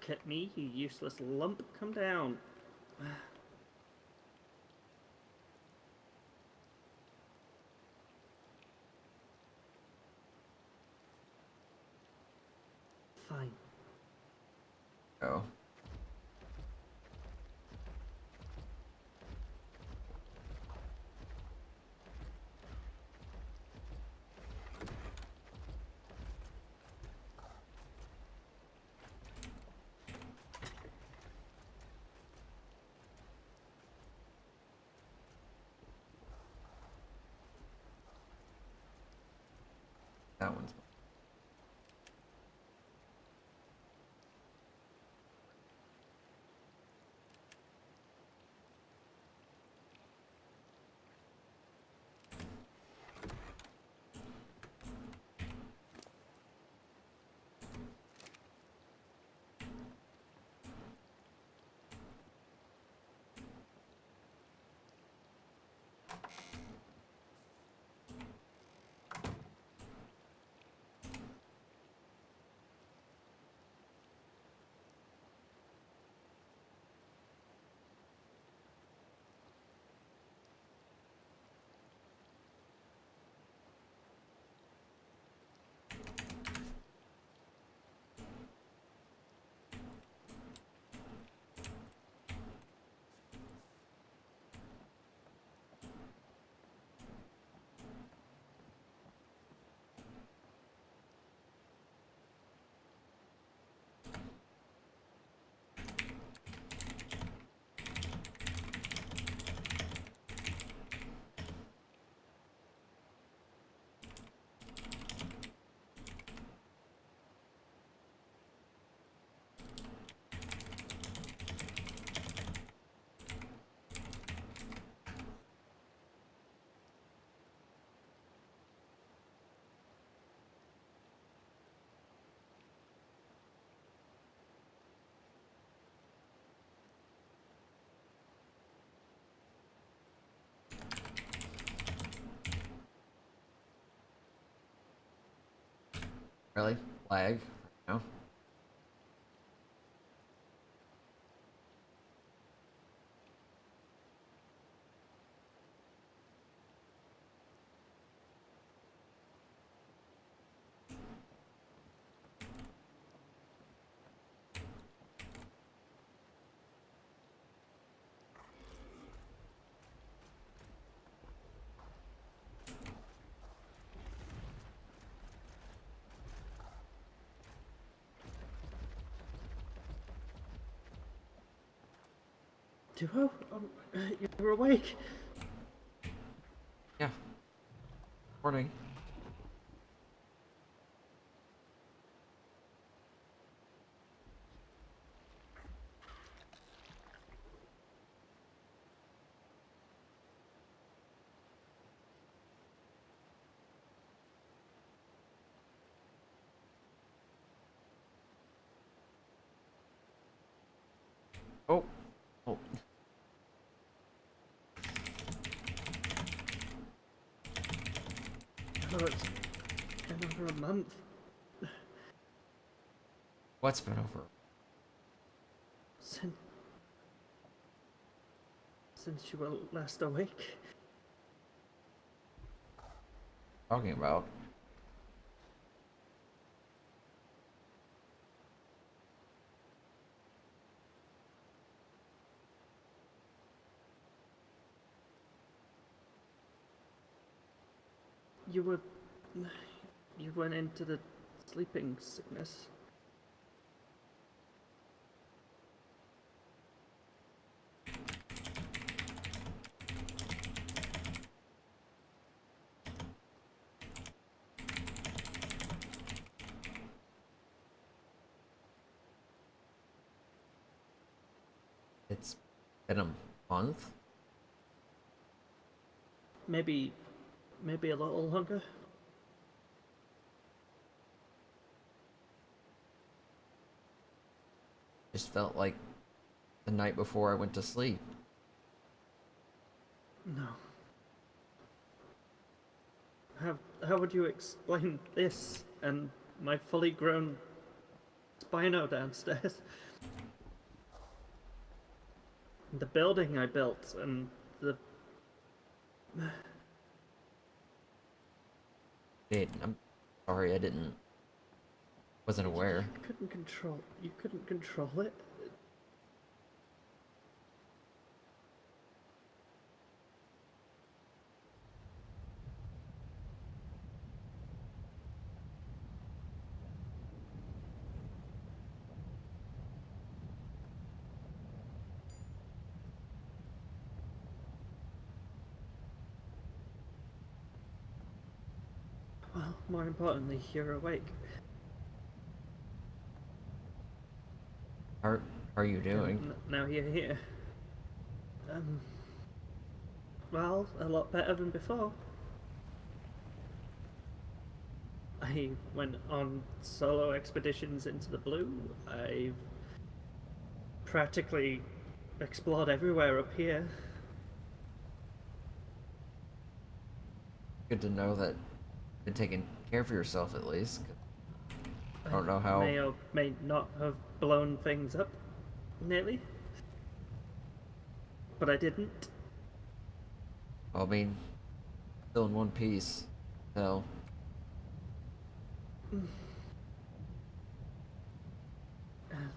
Look at me, you useless lump. Come down. Fine. Oh. That one's really lag right now. Duo? You're awake? Yeah. Morning. Oh. Oh. Oh, it's been over a month. What's been over? Since you were last awake. Talking about? You went into the sleeping sickness. It's been a month? Maybe a little longer. Just felt like the night before I went to sleep. No. How would you explain this and my fully grown Spino downstairs? the building I built and the Wait, I'm sorry, I wasn't aware. you couldn't control it. Well, more importantly, you're awake. How are you doing? And now you're here. Um, well, a lot better than before. I went on solo expeditions into the blue. I've practically explored everywhere up here. Good to know that you've been taking care of yourself at least. 'Cause I don't know I how. may or may not have blown things up, nearly. But I didn't. Well, I mean, still in one piece. So,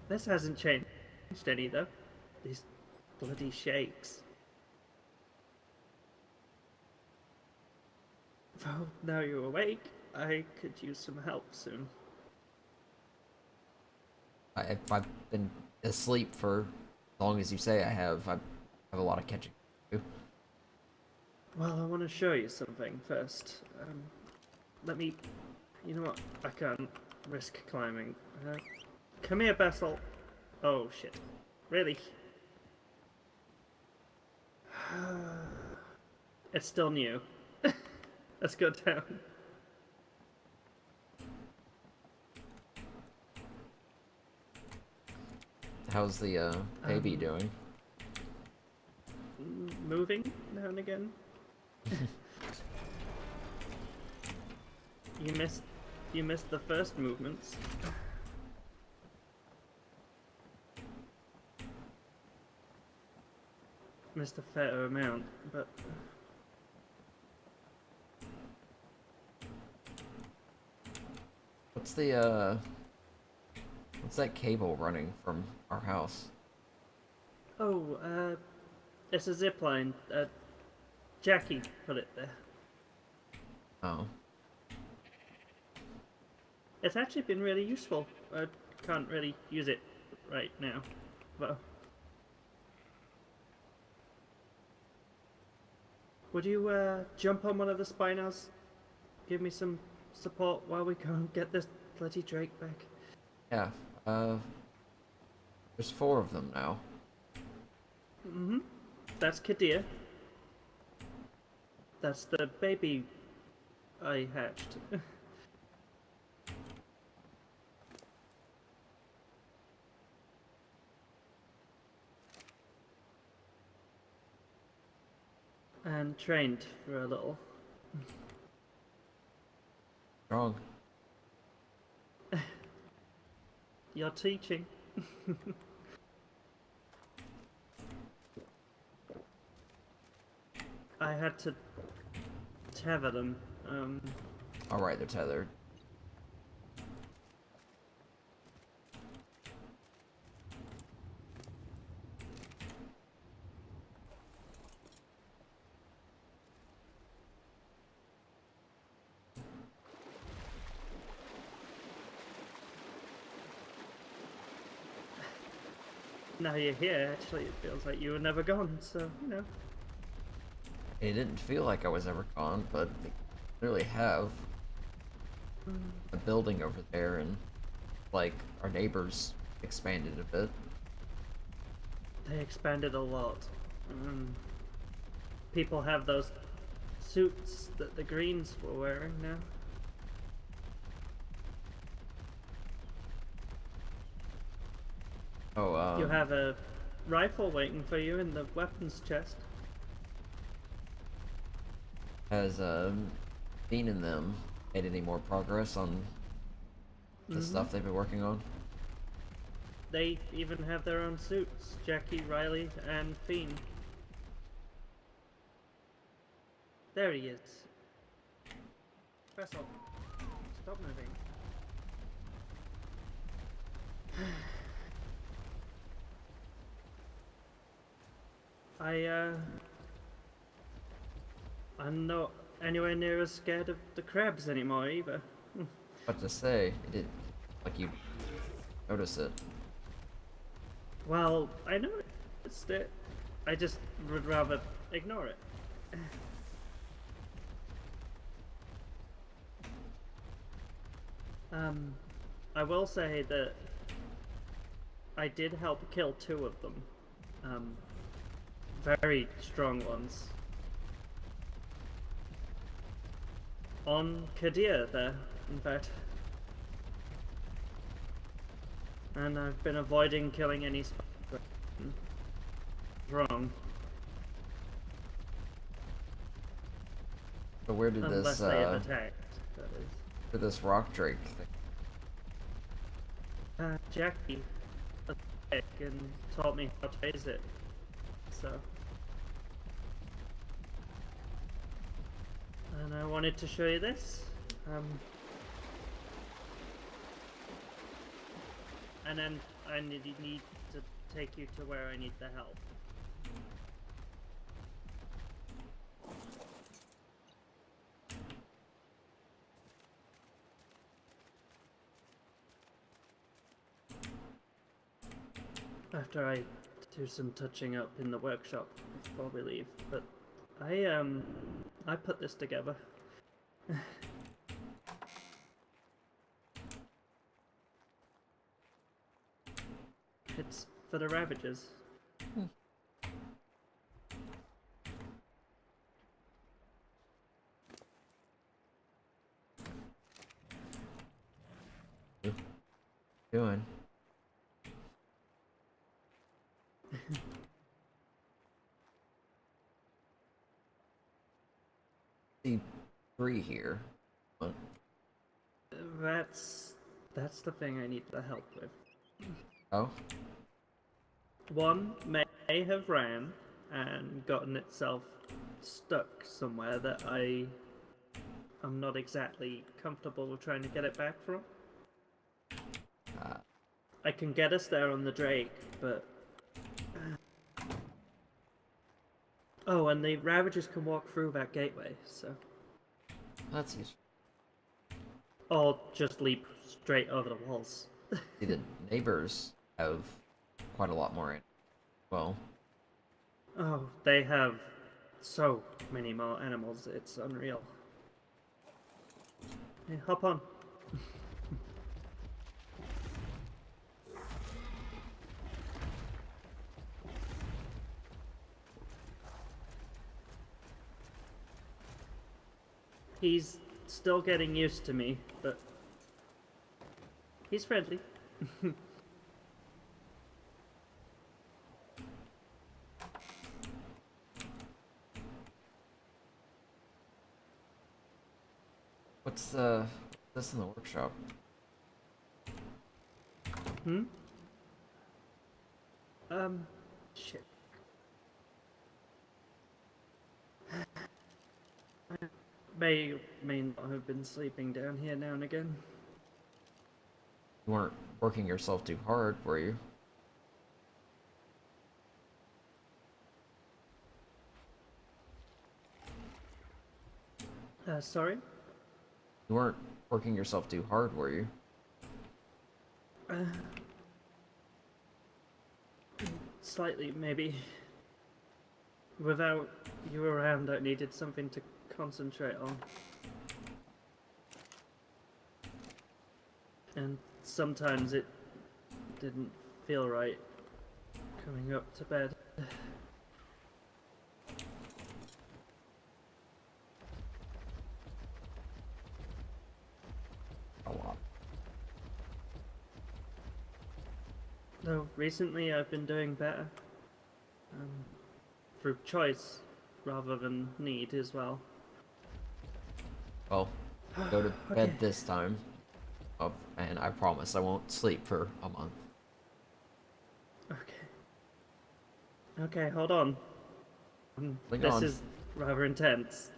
This hasn't changed any, though. These bloody shakes. Well, now you're awake, I could use some help soon. I've been asleep for as long as you say I have. I have a lot of catching to do. Well, I want to show you something first. Let me... You know what? I can't risk climbing. Come here, Bessel. Oh, shit. Really? It's still new. Let's go down. How's the baby doing? Moving now and again. You missed the first movements. Missed a fair amount, but What's that cable running from our house? oh, it's a zip line. Jackie put it there. Oh. It's actually been really useful. I can't really use it right now, though. Would you jump on one of the spinos? Give me some support while we go and get this bloody Drake back. Yeah, there's 4 of them now. Mm-hmm. That's Kadir. That's the baby I hatched. And trained for a little. Wrong. You're teaching. I had to tether them. Alright, they're tethered. Now you're here, actually, it feels like you were never gone, so, you know. It didn't feel like I was ever gone, but they clearly have. A building over there, and like our neighbors expanded a bit. They expanded a lot. People have those suits that the Greens were wearing now. Oh, You have a rifle waiting for you in the weapons chest. has Dean and them made any more progress on the stuff they've been working on? They even have their own suits. Jackie, Riley, and Fiend. There he is. Vessel, stop moving. I'm not anywhere near as scared of the crabs anymore either. What to say? It did, like you notice it. Well, I noticed it. I just would rather ignore it. I will say that I did help kill 2 of them. Very strong ones. On Kadir there, in fact. And I've been avoiding killing any wrong. So where did Unless they have attacked, that is. where this rock drake thing? Jackie attacked and taught me how to raise it. So. And I wanted to show you this. And then I need to take you to where I need the help. After I do some touching up in the workshop before we leave, but I put this together. It's for the Ravagers. Doing? See 3 here. What? That's the thing I need the help with. Oh? One may have ran and gotten itself stuck somewhere that I'm not exactly comfortable with trying to get it back from. I can get us there on the Drake, but... Oh, and the Ravagers can walk through that gateway, so... That's useful. Or just leap straight over the walls. See, the neighbors have quite a lot more in. Well. Oh, they have so many more animals, it's unreal. Hey, hop on. He's still getting used to me, but he's friendly. What's this in the workshop? Shit. May not have been sleeping down here now and again. You weren't working yourself too hard, were you? Sorry? You weren't working yourself too hard, were you? Slightly, maybe. Without you around, I needed something to concentrate on. And sometimes it didn't feel right coming up to bed. A lot. Though recently I've been doing better. Through choice rather than need as well. Well, go to bed this time. Oh, and I promise I won't sleep for a month. Okay, hold on. Hang This on. is rather intense.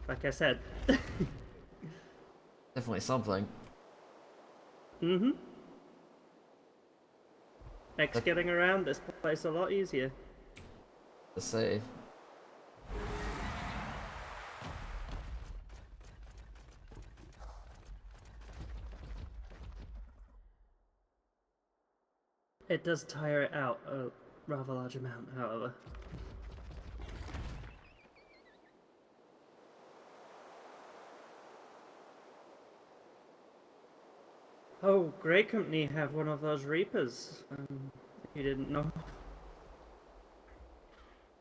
Like I said. Definitely something. Mm-hmm. Makes That's getting around this place a lot easier. to say. It does tire it out a rather large amount, however. Oh, Grey Company have one of those Reapers. You didn't know?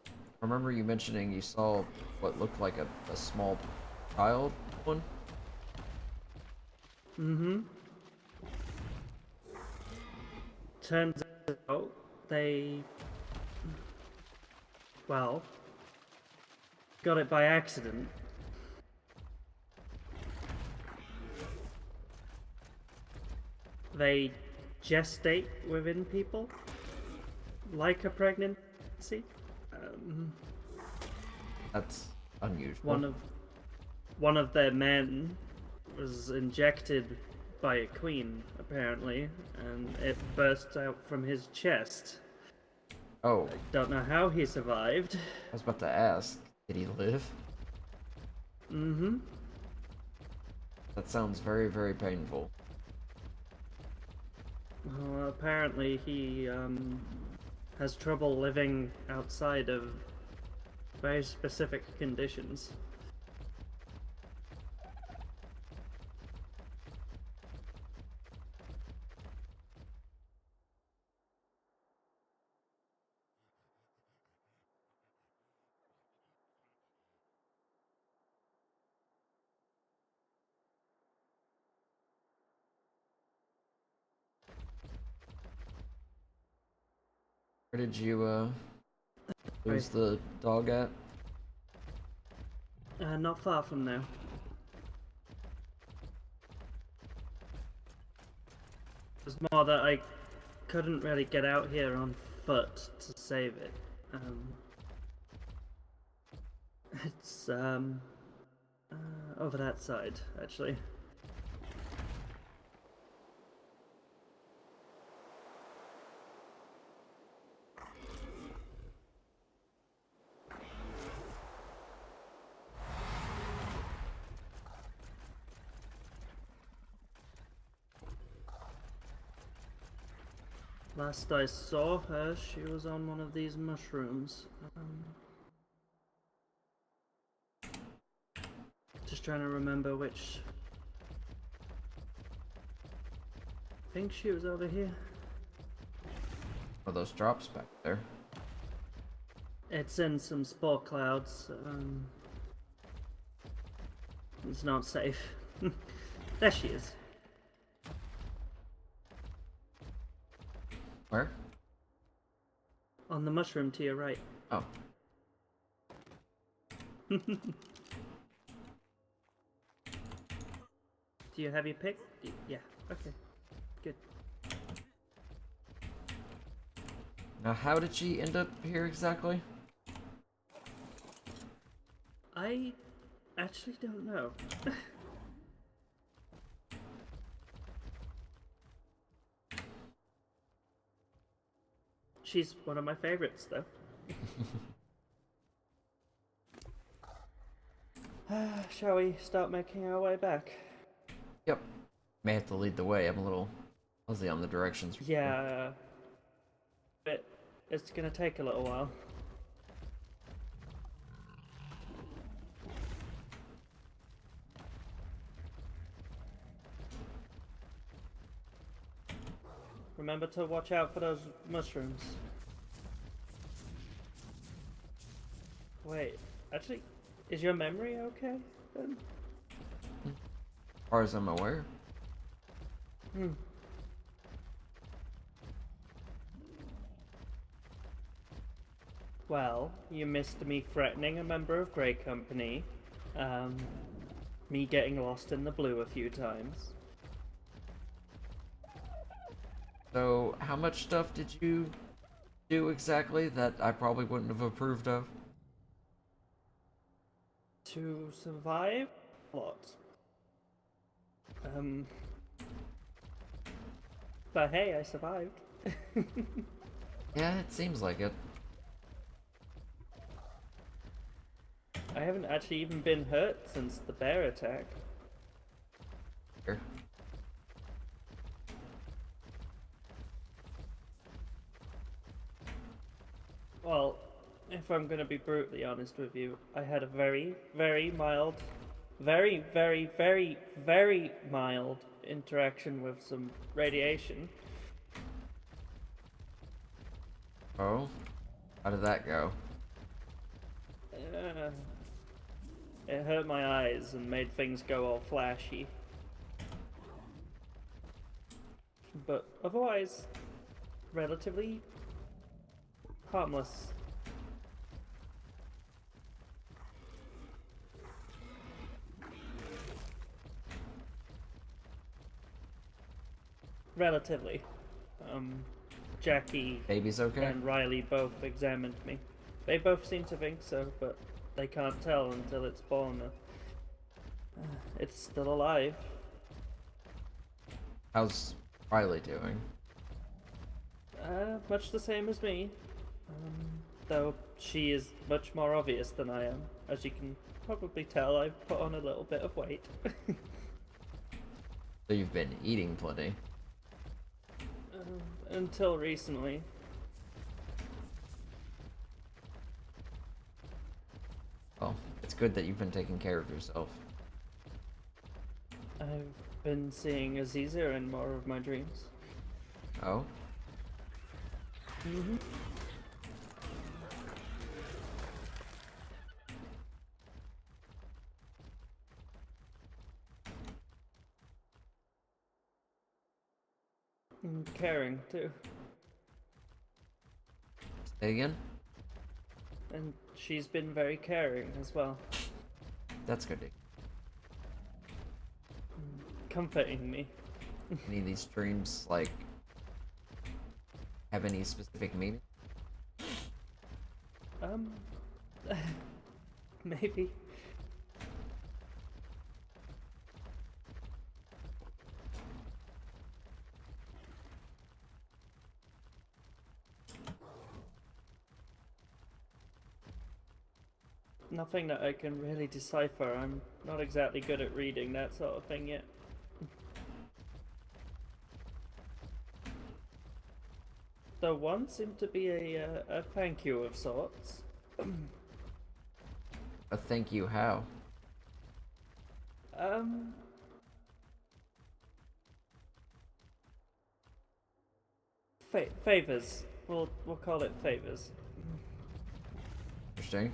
I remember you mentioning you saw what looked like a small child one? Mm-hmm. Turns out they, well, got it by accident. They gestate within people, like a pregnancy. That's unusual. One of their men was injected by a queen, apparently, and it burst out from his chest. Oh, I don't know how he survived. I was about to ask, did he live? Mm-hmm. That sounds very, very painful. Well, apparently he has trouble living outside of very specific conditions. Where did you, lose Right. the dog at? Not far from now. It was more that I couldn't really get out here on foot to save it. It's over that side, actually. Last I saw her, she was on one of these mushrooms. Just trying to remember which. I think she was over here. Oh, those drops back there. It's in some spore clouds. It's not safe. There she is. Where? On the mushroom to your right. Oh. Do you have your pick? Yeah, okay. Good. Now, how did she end up here exactly? I actually don't know. She's one of my favorites, though. Shall we start making our way back? Yep. May have to lead the way. I'm a little fuzzy on the directions. Yeah. It's gonna take a little while. Remember to watch out for those mushrooms. Wait, actually, is your memory okay then? As far as I'm aware. Well, you missed me threatening a member of Grey Company, um, me getting lost in the blue a few times. So, how much stuff did you do exactly that I probably wouldn't have approved of? To survive? What? Um, but hey, I survived. Yeah, it seems like it. I haven't actually even been hurt since the bear attack. Here. Well, if I'm gonna be brutally honest with you, I had a very, very mild, very, very, very, very mild interaction with some radiation. Oh? How did that go? Uh, it hurt my eyes and made things go all flashy. But otherwise, relatively harmless. Relatively. Jackie Baby's okay? and Riley both examined me. They both seem to think so, but they can't tell until it's born. It's still alive. How's Riley doing? Much the same as me. Though she is much more obvious than I am. As you can probably tell, I've put on a little bit of weight. So you've been eating plenty. Until recently. Well, it's good that you've been taking care of yourself. I've been seeing Aziza in more of my dreams. Oh? Mm-hmm. And caring, too. Say again? And she's been very caring as well. That's good. Comforting me. Any of these dreams, like, have any specific meaning? Maybe. Nothing that I can really decipher. I'm not exactly good at reading that sort of thing yet. Though one seemed to be a thank you of sorts. A thank you, how? Um, favors. We'll call it favors. Interesting.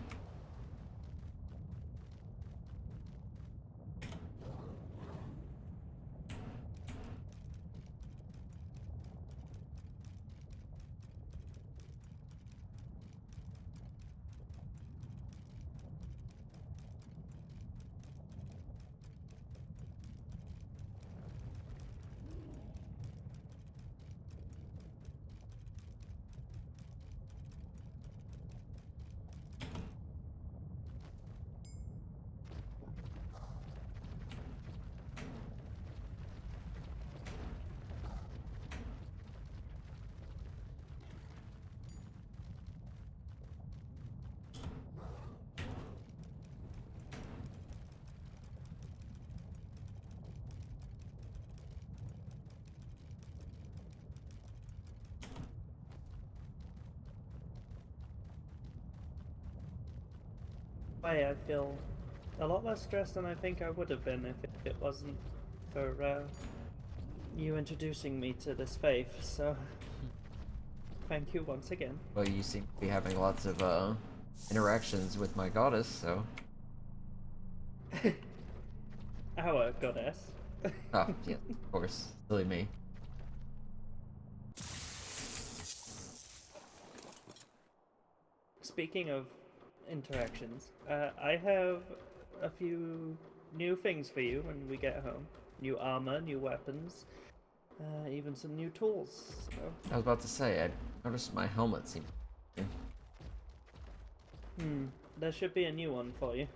I feel a lot less stressed than I think I would have been if it wasn't for you introducing me to this faith. So, thank you once again. Well, you seem to be having lots of, interactions with my goddess, so... Our goddess. Oh, yeah, of course. Silly me. speaking of interactions, I have a few new things for you when we get home. New armor, new weapons, even some new tools. So, I was about to say, I noticed my helmet seems. there should be a new one for you.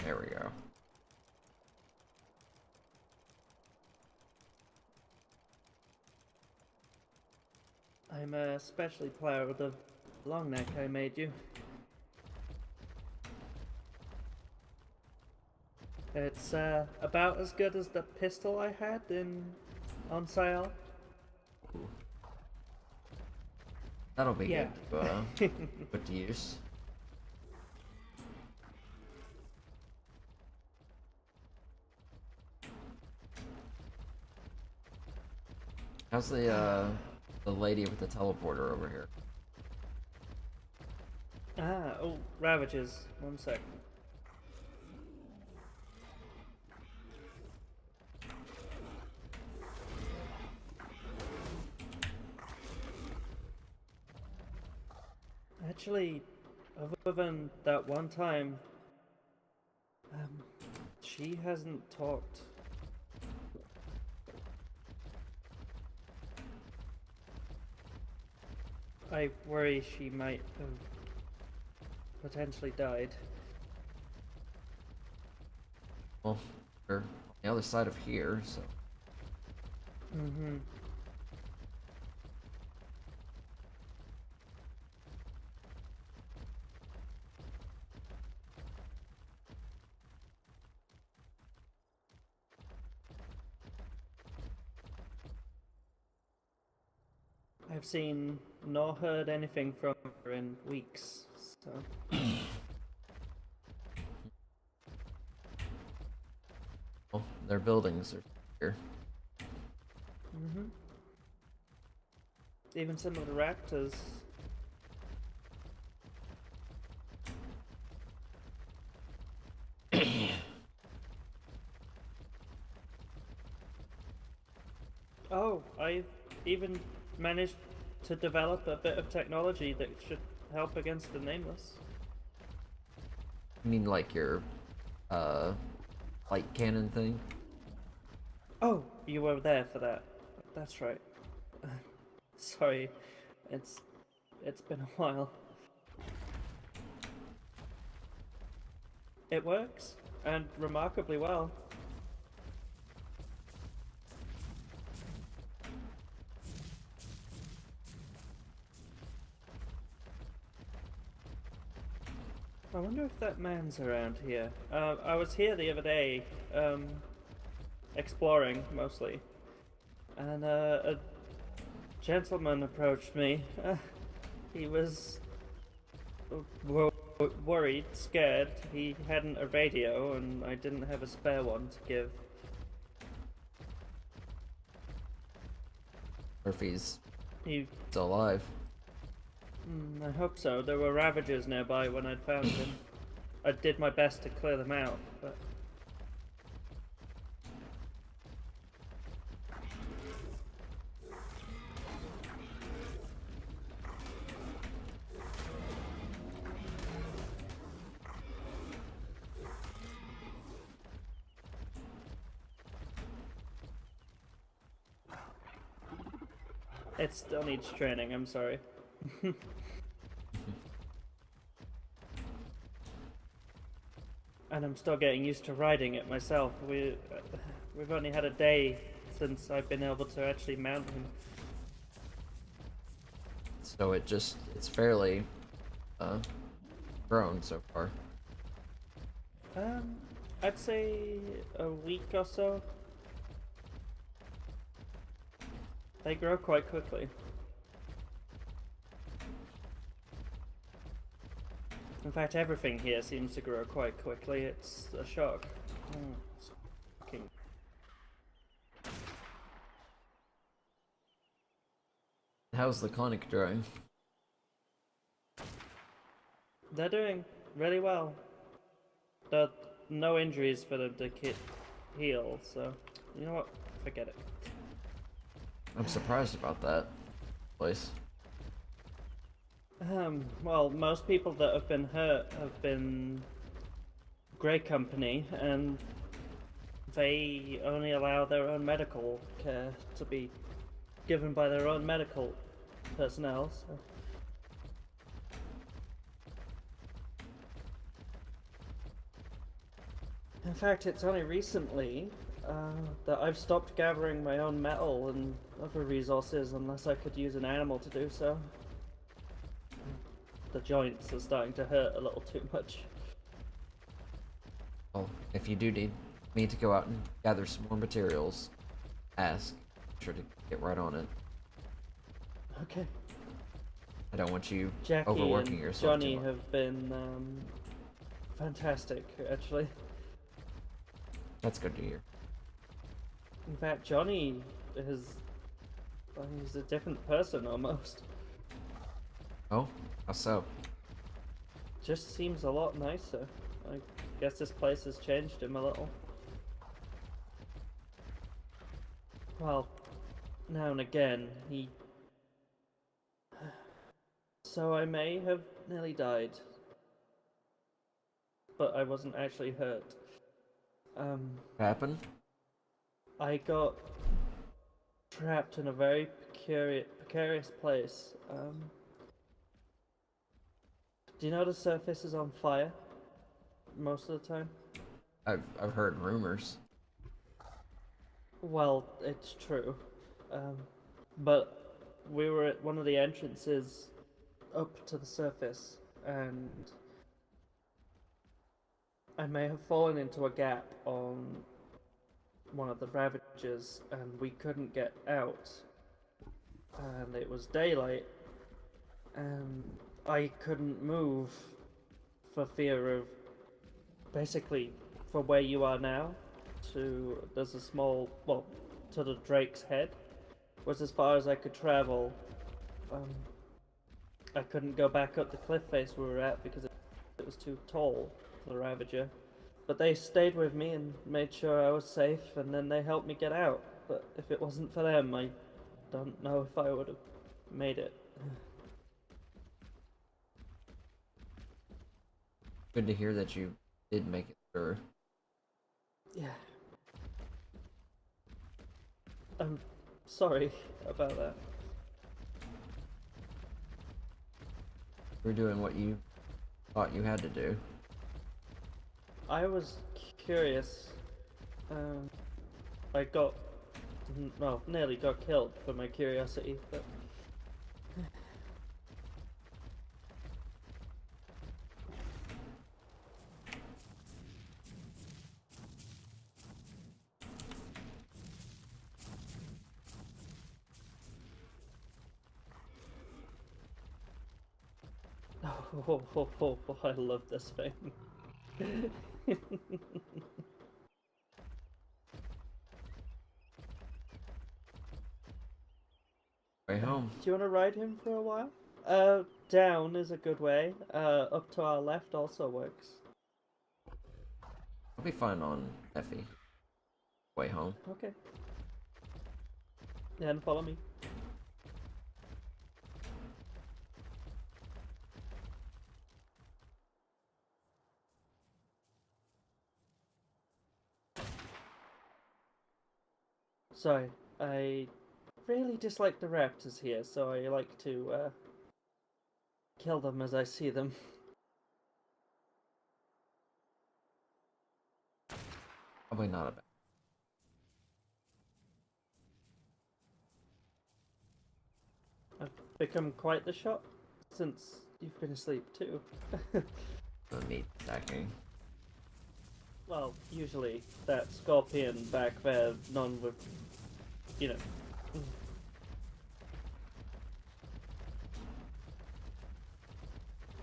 There we go. I'm especially proud of the long neck I made you. It's about as good as the pistol I had on sale. Ooh. That'll be Yeah. good to put to use. How's the lady with the teleporter over here? Oh, Ravages. 1 sec. Actually, other than that one time, she hasn't talked. I worry she might have potentially died. Well, they're on the other side of here, so. Mm-hmm. I've seen nor heard anything from her in weeks, so. Well, their buildings are here. Mm-hmm. Even some of the raptors. Oh, I've even managed to develop a bit of technology that should help against the Nameless. I mean, like your light cannon thing? Oh, you were there for that. That's right. Sorry, it's been a while. It works, and remarkably well. I wonder if that man's around here. I was here the other day, exploring mostly, and a gentleman approached me. He was worried, scared. He hadn't a radio, and I didn't have a spare one to give. Murphy's He, still alive. I hope so. There were Ravagers nearby when I'd found him. I did my best to clear them out, but... It still needs training, I'm sorry. And I'm still getting used to riding it myself. We've only had a day since I've been able to actually mount him. So it's fairly grown so far. I'd say a week or so. They grow quite quickly. In fact, everything here seems to grow quite quickly. It's a shock. It's fucking... How's the clinic doing? They're doing really well. There are no injuries for them to heal, so you know what? Forget it. I'm surprised about that place. Well, most people that have been hurt have been Grey Company, and they only allow their own medical care to be given by their own medical personnel. So. In fact, it's only recently that I've stopped gathering my own metal and other resources unless I could use an animal to do so. The joints are starting to hurt a little too much. Well, if you do need me to go out and gather some more materials, ask. Be sure to get right on it. Okay. I don't want you Jackie overworking and yourself Johnny too much. have been fantastic, actually. That's good to hear. In fact, Johnny is he's a different person almost. Oh, how so? Just seems a lot nicer. I guess this place has changed him a little. Well, now and again, he... So I may have nearly died. But I wasn't actually hurt. What happened? I got trapped in a very precarious place. Do you know the surface is on fire most of the time? I've heard rumors. Well, it's true. But we were at one of the entrances up to the surface, and I may have fallen into a gap on one of the Ravagers, and we couldn't get out. And it was daylight, and I couldn't move for fear of, basically, for where you are now, there's a small, well, to the Drake's head, was as far as I could travel. I couldn't go back up the cliff face we were at because it was too tall for the Ravager. But they stayed with me and made sure I was safe, and then they helped me get out. But if it wasn't for them, I don't know if I would have made it. Good to hear that you did make it through. Yeah. I'm sorry about that. You're doing what you thought you had to do. I was curious. I got, well, nearly got killed for my curiosity, but... Oh, I love this thing. Way home. Do you want to ride him for a while? Down is a good way. Up to our left also works. I'll be fine on Effie. Way home. Okay. Then follow me. Sorry, I really dislike the raptors here, so I like to kill them as I see them. Probably not a bad. I've become quite the shot since you've been asleep too. The meat stacking. Well, usually that scorpion back there, none would, you know.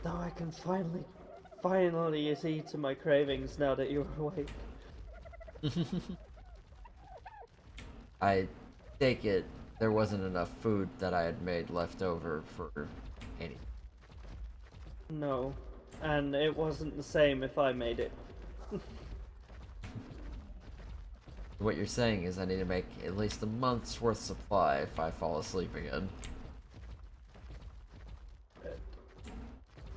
Though I can finally see to my cravings now that you're awake. I take it there wasn't enough food that I had made left over for any. No. And it wasn't the same if I made it. What you're saying is I need to make at least a month's worth supply if I fall asleep again.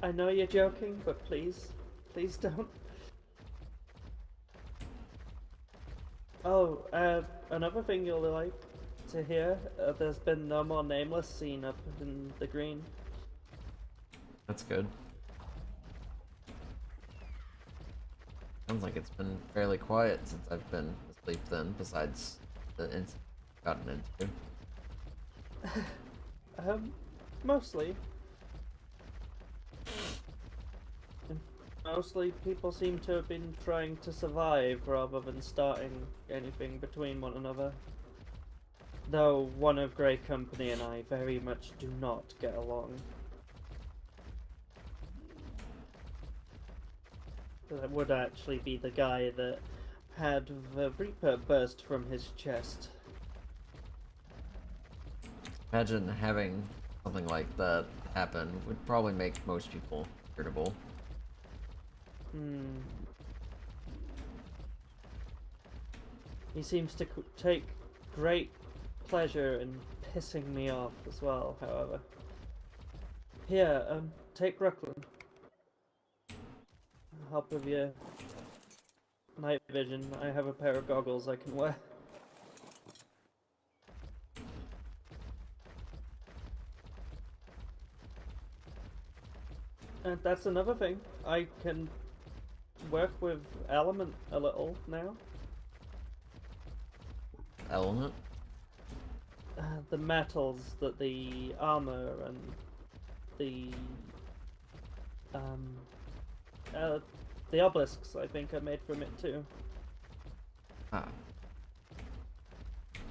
I know you're joking, but please. Please don't. Oh, another thing you'll like to hear, there's been no more Nameless seen up in the green. That's good. Sounds like it's been fairly quiet since I've been asleep then, besides the incident I've gotten into. Mostly. Mostly people seem to have been trying to survive rather than starting anything between one another. Though one of Grey Company and I very much do not get along. That would actually be the guy that had the Reaper burst from his chest. Imagine having something like that happen would probably make most people irritable. He seems to take great pleasure in pissing me off as well, however. Here, take Brooklyn. Help with your night vision. I have a pair of goggles I can wear. And that's another thing. I can work with element a little now. Element? The metals that the armor and the obelisks, I think, are made from it too. Ah.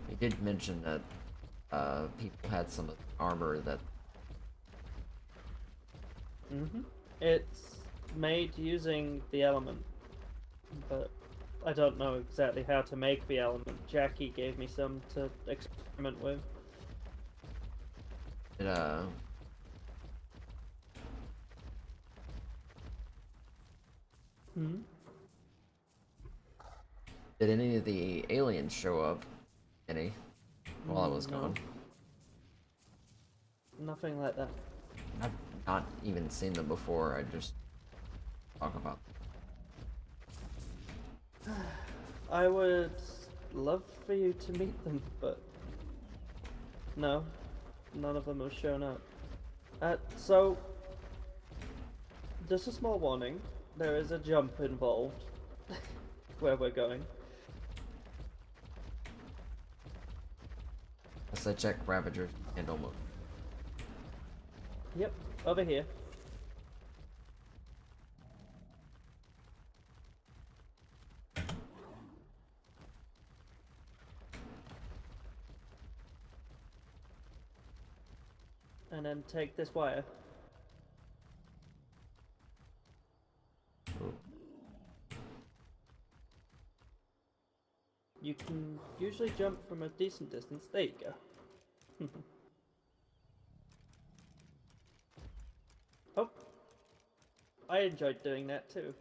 He did mention that people had some of the armor that... It's made using the element, but I don't know exactly how to make the element. Jackie gave me some to experiment with. It, Did any of the aliens show up? Any? While I was gone? Nothing like that. I've not even seen them before, I just talk about them. I would love for you to meet them, but no, none of them have shown up. So, just a small warning, there is a jump involved where we're going. As I check Ravager's handle mode. Yep, over here. And then take this wire. Ooh. You can usually jump from a decent distance. There you go. Oh, I enjoyed doing that too.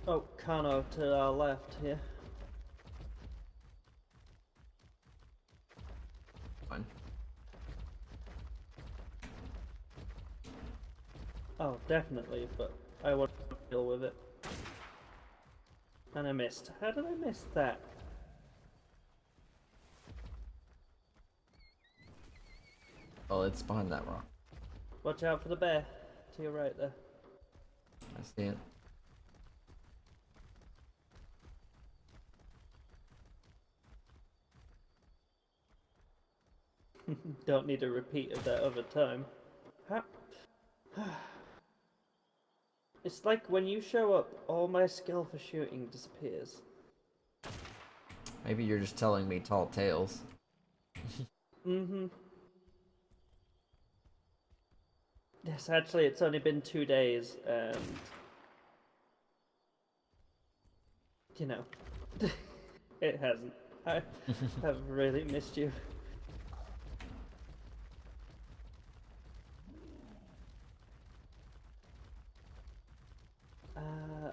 Oh, Kano to our left here. Fine. Oh, definitely, but I want to deal with it. And I missed. How did I miss that? Well, it's behind that rock. Watch out for the bear. To your right there. I see it. Don't need a repeat of that other time. It's like when you show up, all my skill for shooting disappears. Maybe you're just telling me tall tales. Mm-hmm. Yes, actually, it's only been 2 days, and you know, it hasn't. I have really missed you.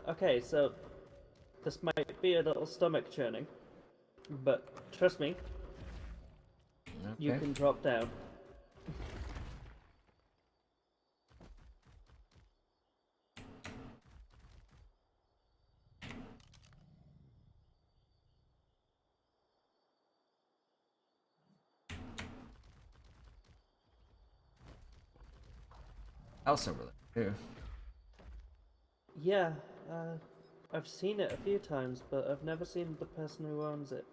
Okay, so this might be a little stomach churning, but trust me, you Okay. can drop down. House over there, too. Yeah, I've seen it a few times, but I've never seen the person who owns it.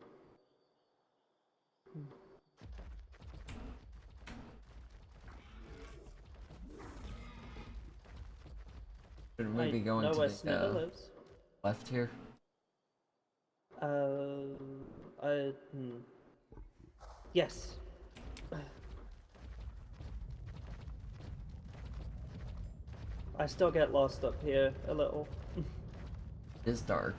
Should we I be going know to where the Snitter lives. left here? Uh, I. Hmm. Yes. I still get lost up here a little. It is dark.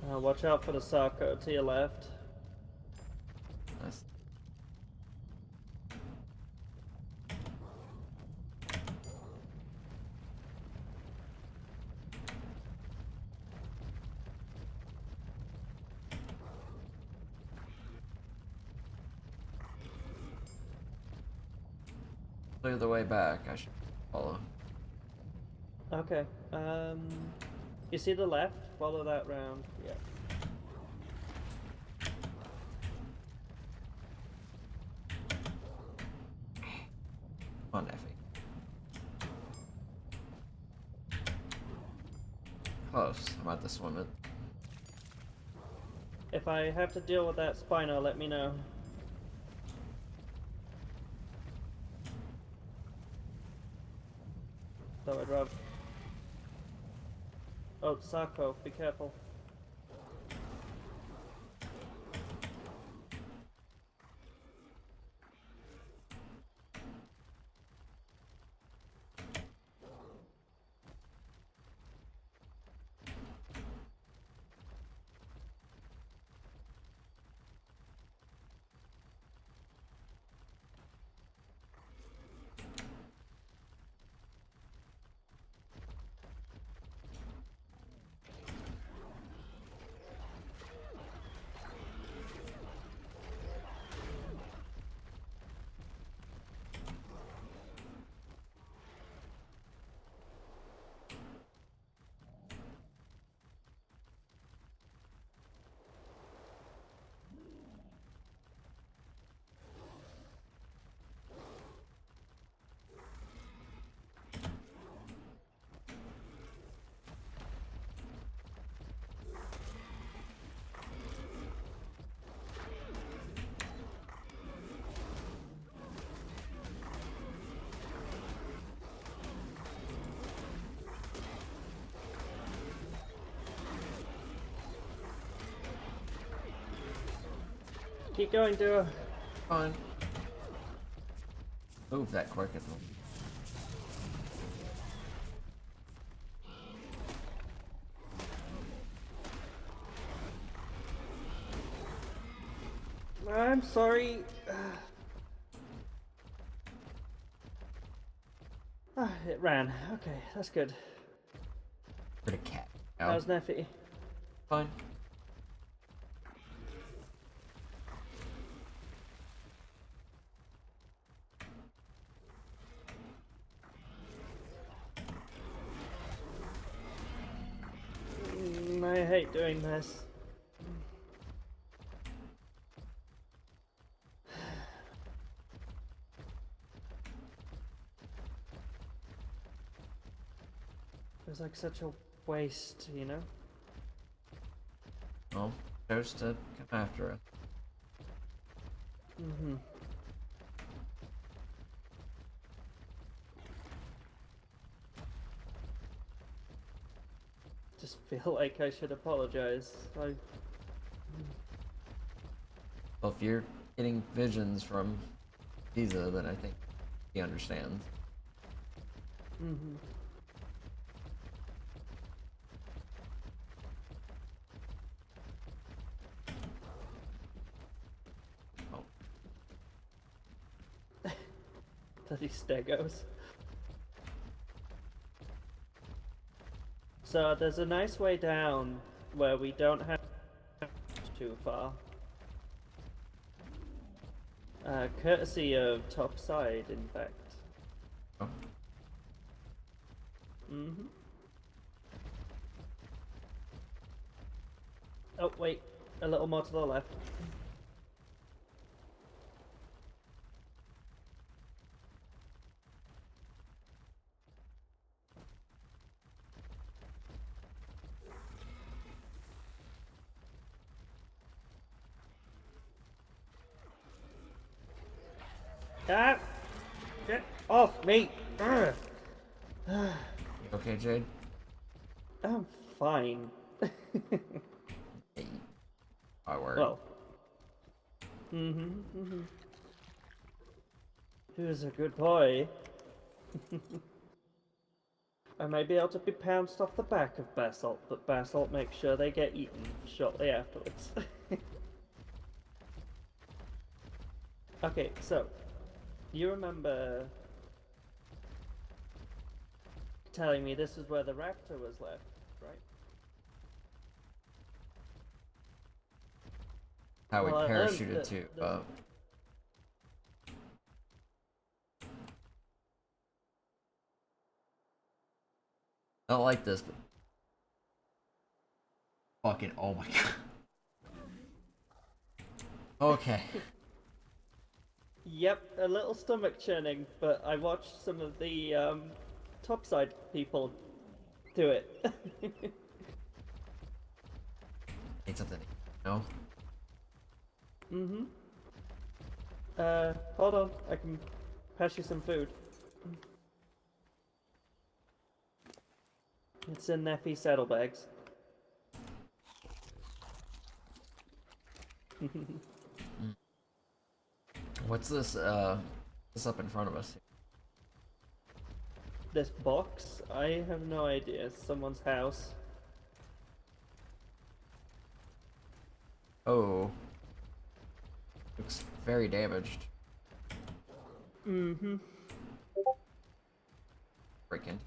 Watch out for the Sarko to your left. Nice. Clear the way back. I should follow. Okay. You see the left? Follow that round. Yeah. Come on, Effie. Close. I'm at this one. If I have to deal with that Spino, let me know. Though I'd rather. Oh, Sarko, be careful. Keep going, Duo. Fine. Move that quick at them. I'm sorry. It ran. Okay, that's good. For the cat. Now. How's Neffy? Fine. I hate doing this. Feels like such a waste, you know? Well, chose to come after it. Mm-hmm. just feel like I should apologize. Well, if you're getting visions from Caesar, then I think he understands. Mm-hmm. Oh, Bloody stegos. So there's a nice way down where we don't have too far. Courtesy of Topside, in fact. oh. Mm-hmm. Oh, wait. A little more to the left. Ah! Get off me! Ugh. You okay, Jade? I'm fine. Hey. My word. Well. Mm-hmm. Who's a good boy? I may be able to be pounced off the back of Basalt, but Basalt makes sure they get eaten shortly afterwards. Okay, so you remember telling me this is where the raptor was left, right? How we Well, I learned parachuted that to, the- I don't like this, but fucking, oh my god. Okay. Yep, a little stomach churning, but I watched some of the Topside people do it. Need something, no? Mm-hmm. Hold on, I can pass you some food. It's in Neffy saddlebags. What's this, this up in front of us? This box? I have no idea. It's someone's house. Oh. Looks very damaged. Mm-hmm. Freaking.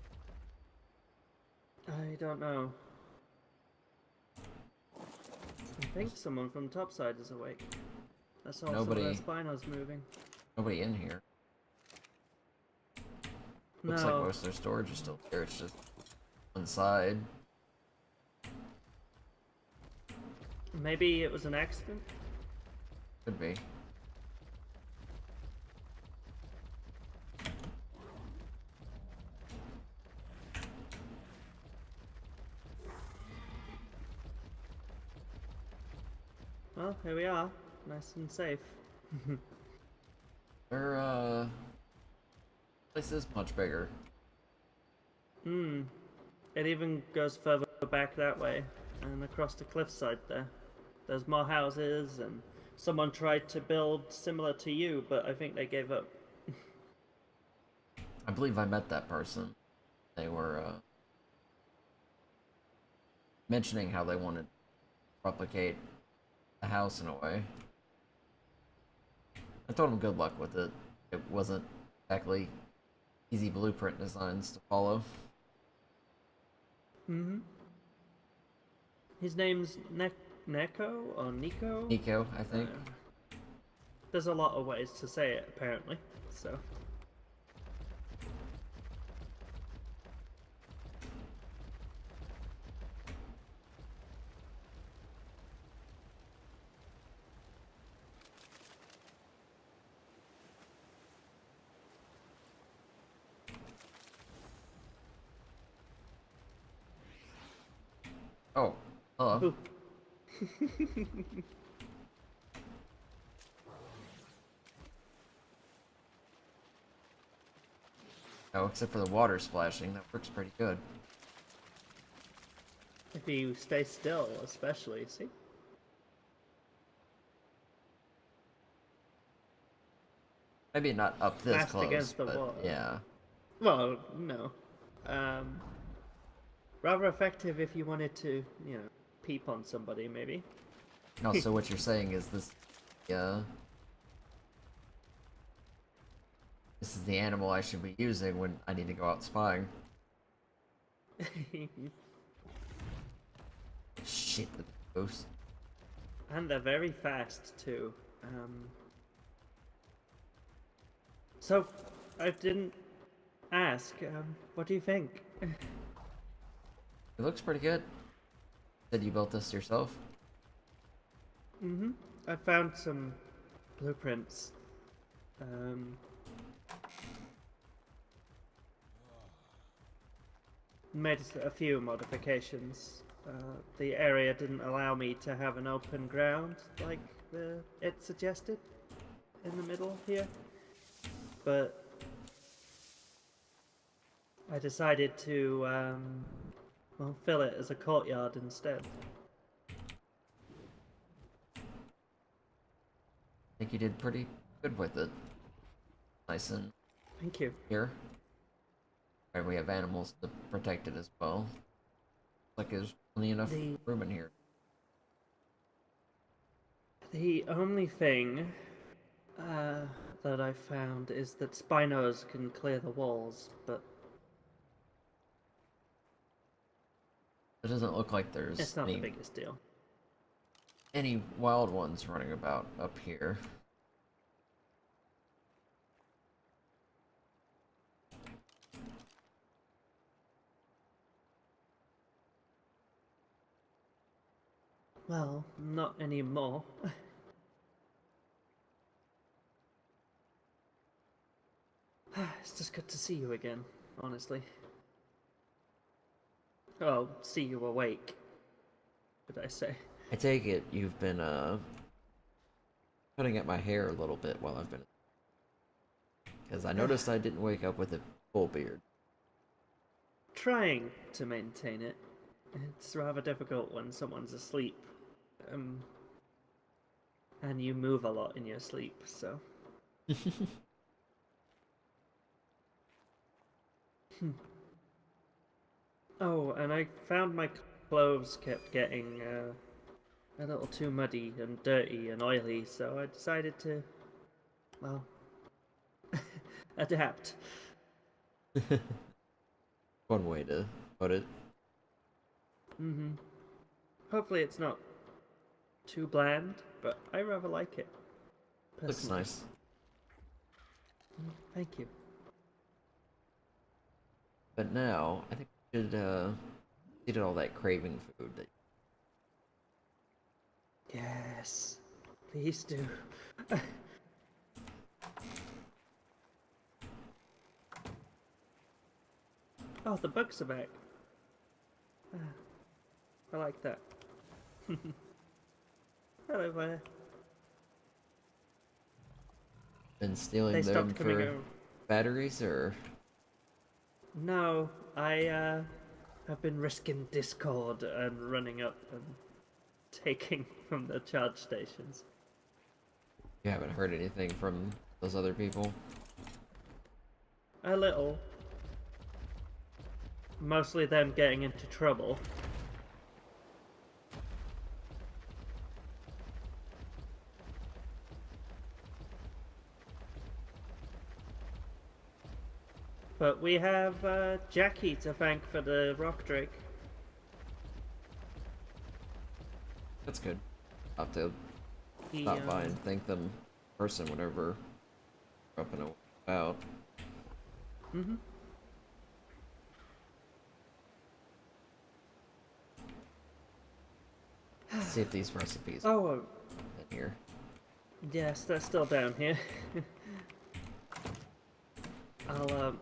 I don't know. I think someone from Topside is awake. I saw some of their Nobody- spinos moving. Nobody in here. Looks like No. most of their storage is still there, it's just one side. Maybe it was an accident? Could be. Well, here we are. Nice and safe. Their, place is much bigger. Hmm. It even goes further back that way and across the cliffside there. There's more houses and someone tried to build similar to you, but I think they gave up. I believe I met that person. They were, mentioning how they wanted to replicate a house in a way. I told them good luck with it. It wasn't exactly easy blueprint designs to follow. Mm-hmm. His name's Neko or Nico? Nico, I think. There's a lot of ways to say it, apparently, so... Oh, hello. Oh, except for the water splashing, that works pretty good. If you stay still, especially, see? Maybe not up this Fast close, against the but wall. yeah. Well, no. Rather effective if you wanted to, peep on somebody, maybe. No, so what you're saying is this, yeah, this is the animal I should be using when I need to go out spying. Shit with the ghost. And they're very fast, too. So, I didn't ask, what do you think? It looks pretty good. Said you built this yourself? Mm-hmm. I found some blueprints. Made a few modifications. The area didn't allow me to have an open ground like it suggested in the middle here, but I decided to fill it as a courtyard instead. I think you did pretty good with it. Nice and Thank you. here. And we have animals to protect it as well. Like there's plenty enough room in here. The only thing that I found is that Spinos can clear the walls, but It doesn't look like there's it's not the biggest deal. any wild ones running about up here. Well, not anymore. It's just good to see you again, honestly. Oh, see you awake, should I say. I take it you've been cutting at my hair a little bit while I've been, because I noticed I didn't wake up with a full beard. Trying to maintain it. It's rather difficult when someone's asleep. And you move a lot in your sleep, so. Oh, and I found my clothes kept getting a little too muddy and dirty and oily, so I decided to, well, adapt. One way to put it. Mm-hmm. Hopefully it's not too bland, but I rather like it. Looks Personally. nice. Thank you. But now, I think we should eat all that craving food that. Yes, please do. Oh, the bugs are back. I like that. Hello there. Been stealing They them stopped coming for over. batteries, or No, I have been risking Discord and running up and taking from the charge stations. you haven't heard anything from those other people? A little. Mostly them getting into trouble. But we have Jackie to thank for the rock drake. That's good. I'll have to He, stop by and thank them in person whenever we're up and about. Mm-hmm. See if these recipes Oh, are in here. yes, they're still down here. I'll,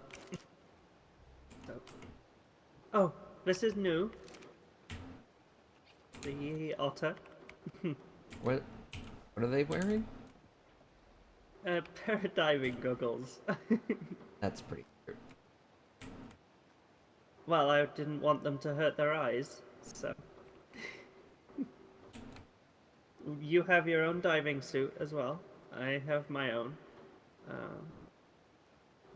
Oh, this is new. The otter. What are they wearing? Pair of diving goggles. That's pretty cute. Well, I didn't want them to hurt their eyes, so. You have your own diving suit as well. I have my own.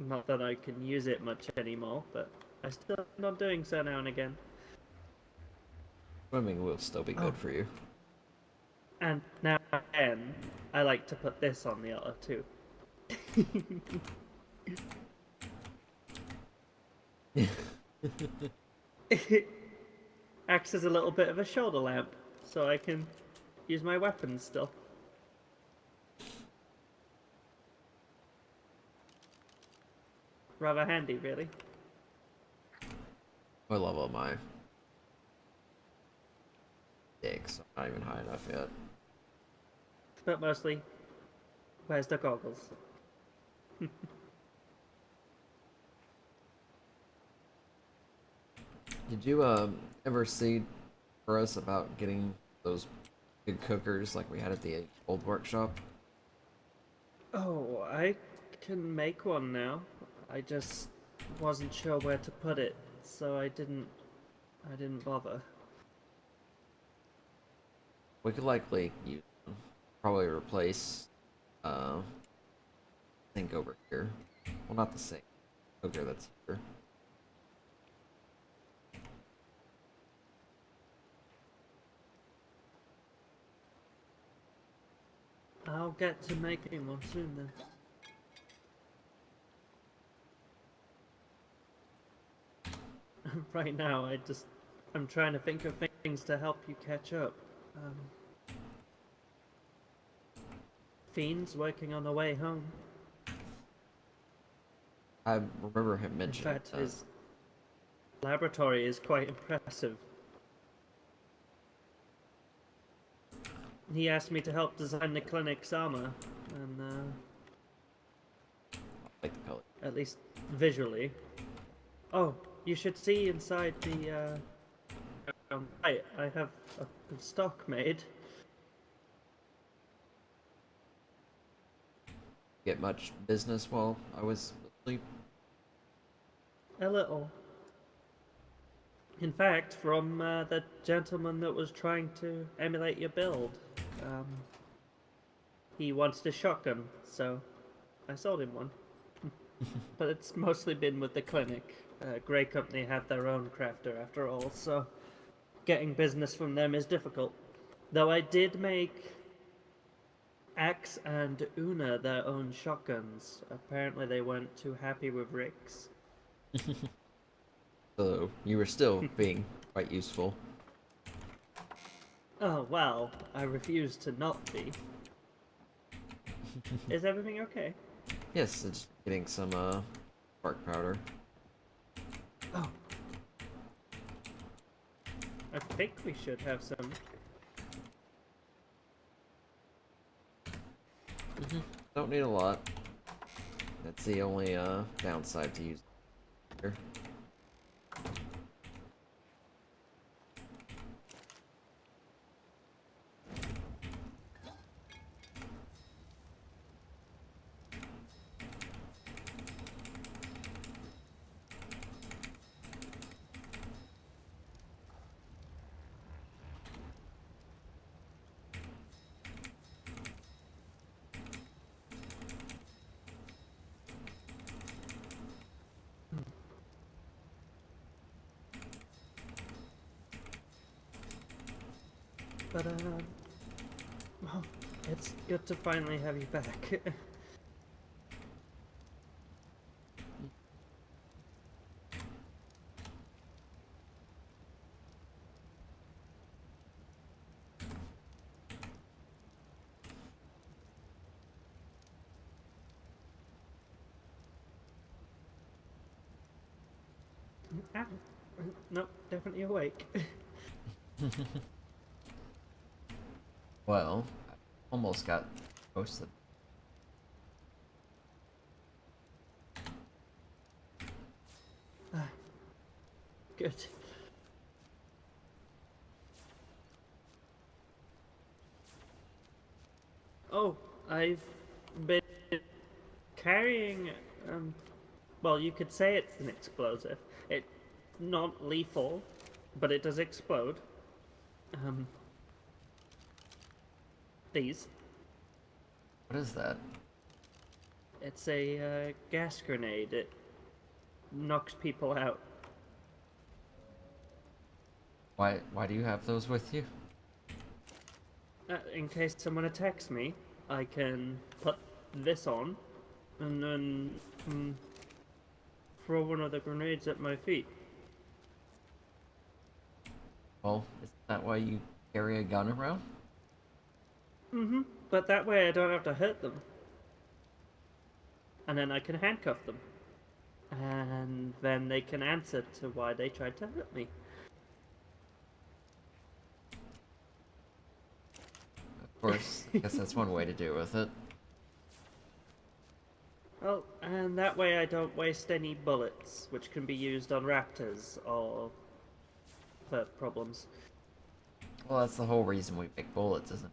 Not that I can use it much anymore, but I still end on doing so now and again. Swimming will still be good Oh. for you. And now again, I like to put this on the otter too. It acts as a little bit of a shoulder lamp, so I can use my weapons still. Rather handy, really. What level am I? 6. I'm not even high enough yet. But mostly, where's the goggles? Did you ever see for us about getting those big cookers like we had at the old workshop? Oh, I can make one now. I just wasn't sure where to put it, so I didn't bother. We could likely use them. Probably replace sink over here. Well, not the sink. Cooker that's here. I'll get to making one soon then. Right now, I'm trying to think of things to help you catch up. Fiend's working on the way home. I remember him In mentioning fact, that. his laboratory is quite impressive. He asked me to help design the clinic's armor, and I like the color. at least visually. Oh, you should see inside the right, I have a stock made. Get much business while I was asleep. A little. In fact, from the gentleman that was trying to emulate your build. He wants a shotgun, so I sold him one. But it's mostly been with the clinic. Grey Company have their own crafter after all, so getting business from them is difficult. Though I did make Axe and Una their own shotguns. Apparently they weren't too happy with Rick's. So you were still being quite useful. Oh, well, I refuse to not be. Is everything okay? Yes, it's getting some bark powder. Oh. I think we should have some. Don't need a lot. That's the only downside to use here. But, well, it's good to finally have you back. Ow. Nope, definitely awake. Well, I almost got roasted. Good. Oh, I've been carrying, well, you could say it's an explosive. not lethal, but it does explode. Um, these. What is that? It's a gas grenade. It knocks people out. Why do you have those with you? In case someone attacks me, I can put this on, and then throw one of the grenades at my feet. Well, isn't that why you carry a gun around? But that way I don't have to hurt them. And then I can handcuff them. And then they can answer to why they tried to hurt me. Of course, I guess that's one way to deal with it. Well, and that way I don't waste any bullets, which can be used on raptors or for problems. Well, that's the whole reason we make bullets, isn't it?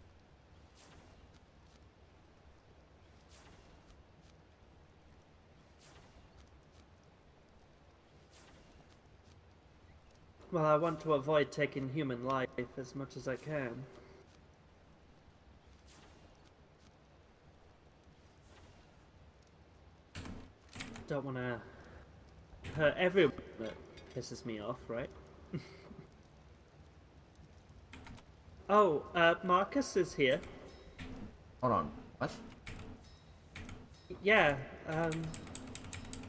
Well, I want to avoid taking human life as much as I can. Don't want to hurt everyone that pisses me off, right? Oh, Marcus is here. Hold on. What? Yeah,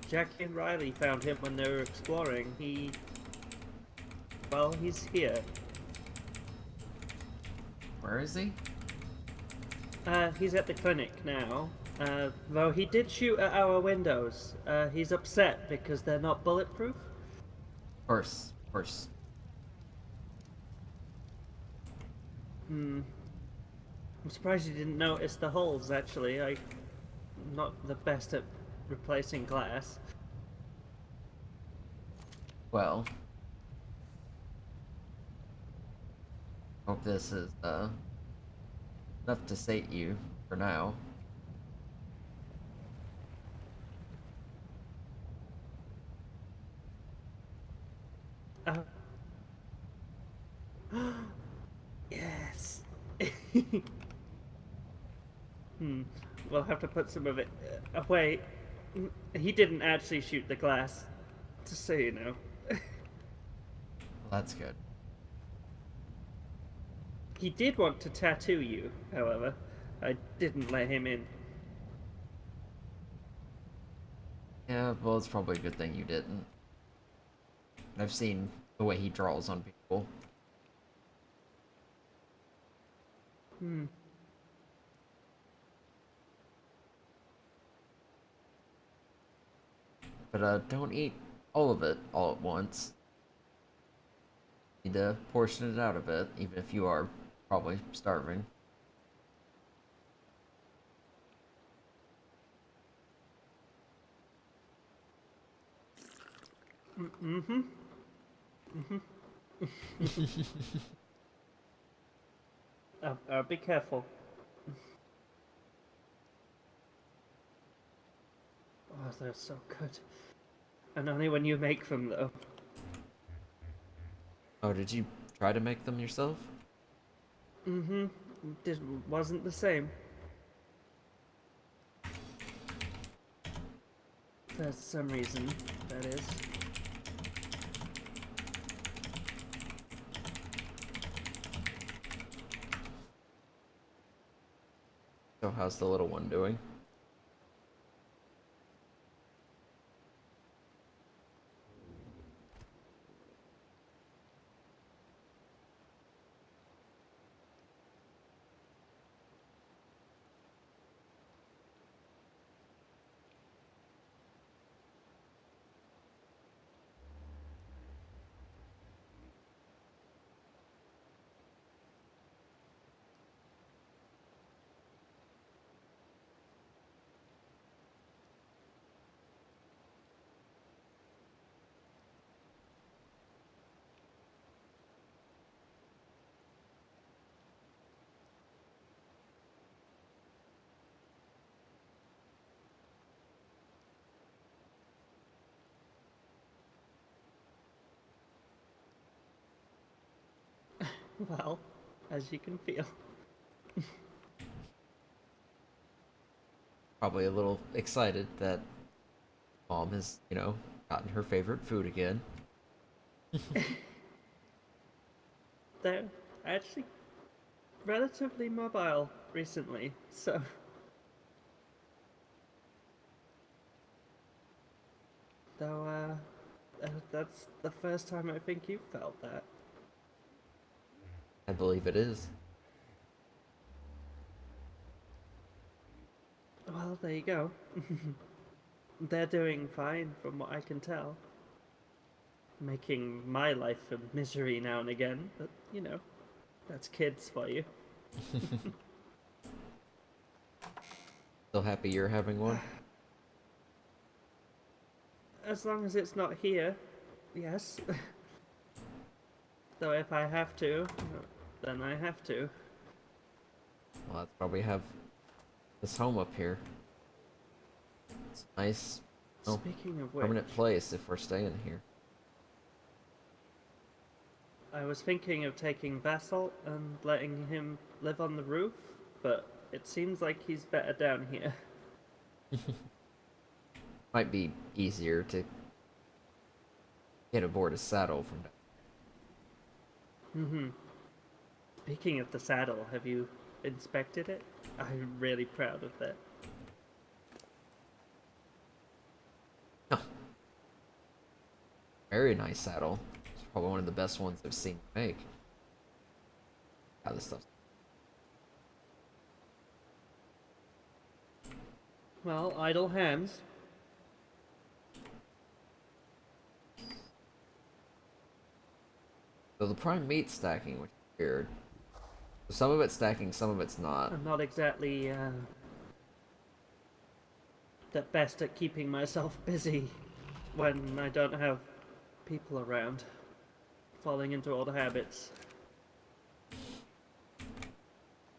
Jackie and Riley found him when they were exploring. Well, he's here. Where is he? He's at the clinic now. Though he did shoot at our windows. He's upset because they're not bulletproof. Of course, of course. I'm surprised you didn't notice the holes, actually. I'm not the best at replacing glass. Well, hope this is enough to sate you for now. Yes. We'll have to put some of it away. He didn't actually shoot the glass, just so you know. Well, that's good. He did want to tattoo you, however. I didn't let him in. Yeah, well, it's probably a good thing you didn't. I've seen the way he draws on people. But don't eat all of it all at once. Need to portion it out a bit, even if you are probably starving. Be careful. Oh, they're so good. And only when you make them, though. Oh, did you try to make them yourself? It wasn't the same. For some reason, that is. So how's the little one doing? Well, as you can feel. Probably a little excited that mom has, gotten her favorite food again. They're actually relatively mobile recently, so though that's the first time I think you felt that. I believe it is. Well, there you go. They're doing fine from what I can tell. Making my life a misery now and again, but that's kids for you. Still happy you're having one? As long as it's not here, yes. Though if I have to, then I have to. Well, that's why we have this home up here. It's a nice, Speaking of which, permanent place if we're staying here. I was thinking of taking Basalt and letting him live on the roof, but it seems like he's better down here. Might be easier to get aboard a saddle from down. Speaking of the saddle, have you inspected it? I'm really proud of that. Very nice saddle. It's probably one of the best ones I've seen make. This stuff. Well, idle hands. So the prime meat stacking, which is weird. Some of it's stacking, some of it's not. I'm not exactly the best at keeping myself busy when I don't have people around. Falling into old habits.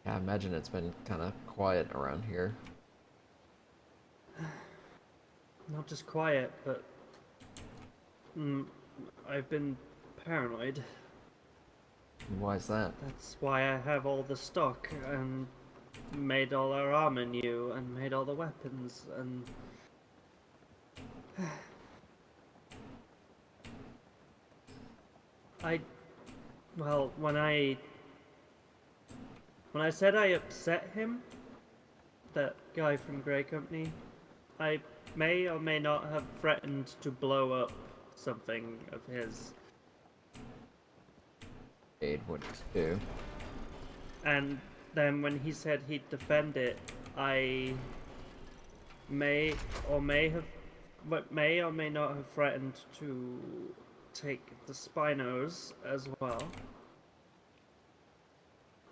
Yeah, I imagine it's been kind of quiet around here. Not just quiet, but I've been paranoid. Why is that? That's why I have all the stock and made all our armor new and made all the weapons and well, when I said I upset him, that guy from Grey Company, I may or may not have threatened to blow up something of his. What to do? And then when he said he'd defend it, I may or may not have threatened to take the Spinos as well.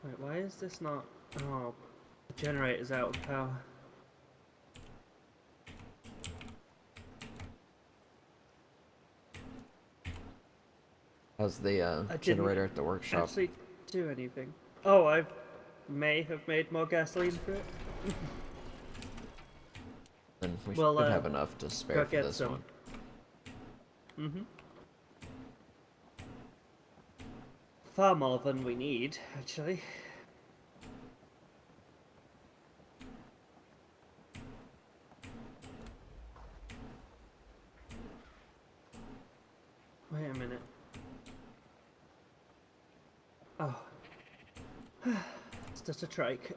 Wait, why is this not... Oh, the generator's out of power. How's the generator at the workshop? Actually do anything. Oh, I may have made more gasoline for it. Then we Well, should have enough to spare for get this some. one. Far more than we need, actually. Wait a minute. Oh. It's just a trike.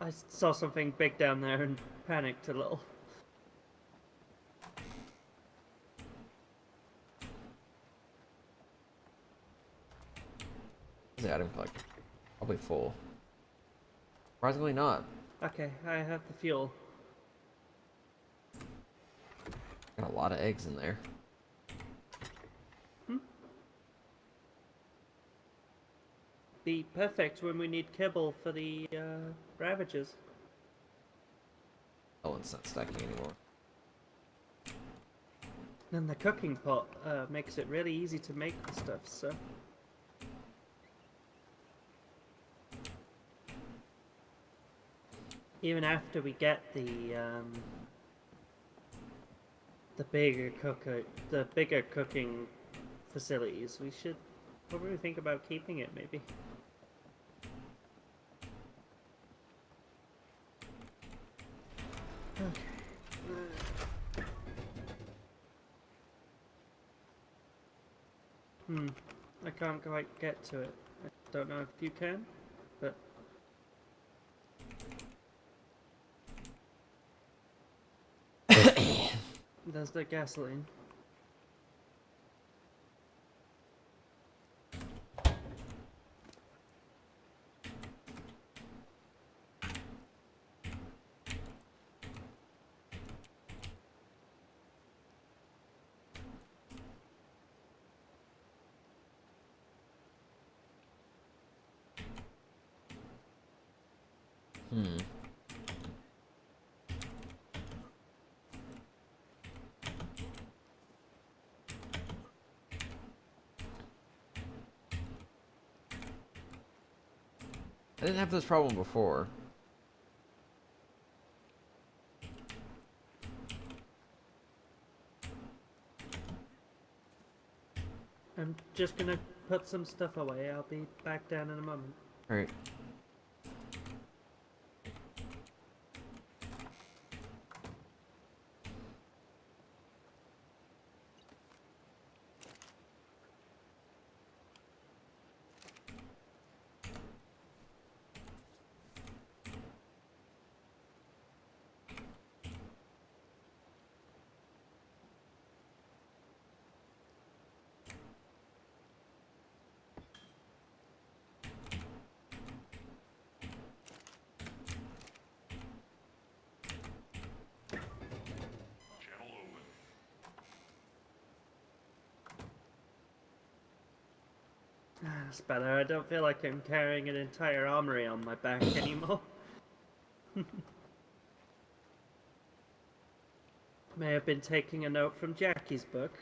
I saw something big down there and panicked a little. The item collector. Probably full. Surprisingly not. Okay, I have the fuel. Got a lot of eggs in there. Be perfect when we need kibble for the ravages. Oh, it's not stacking anymore. And the cooking pot makes it really easy to make the stuff, so... Even after we get the bigger cooking facilities, we should probably think about keeping it, maybe. Okay. I can't quite get to it. I don't know if you can, but... There's the gasoline. I didn't have this problem before. I'm just gonna put some stuff away. I'll be back down in a moment. Alright. That's better. I don't feel like I'm carrying an entire armory on my back anymore. May have been taking a note from Jackie's book.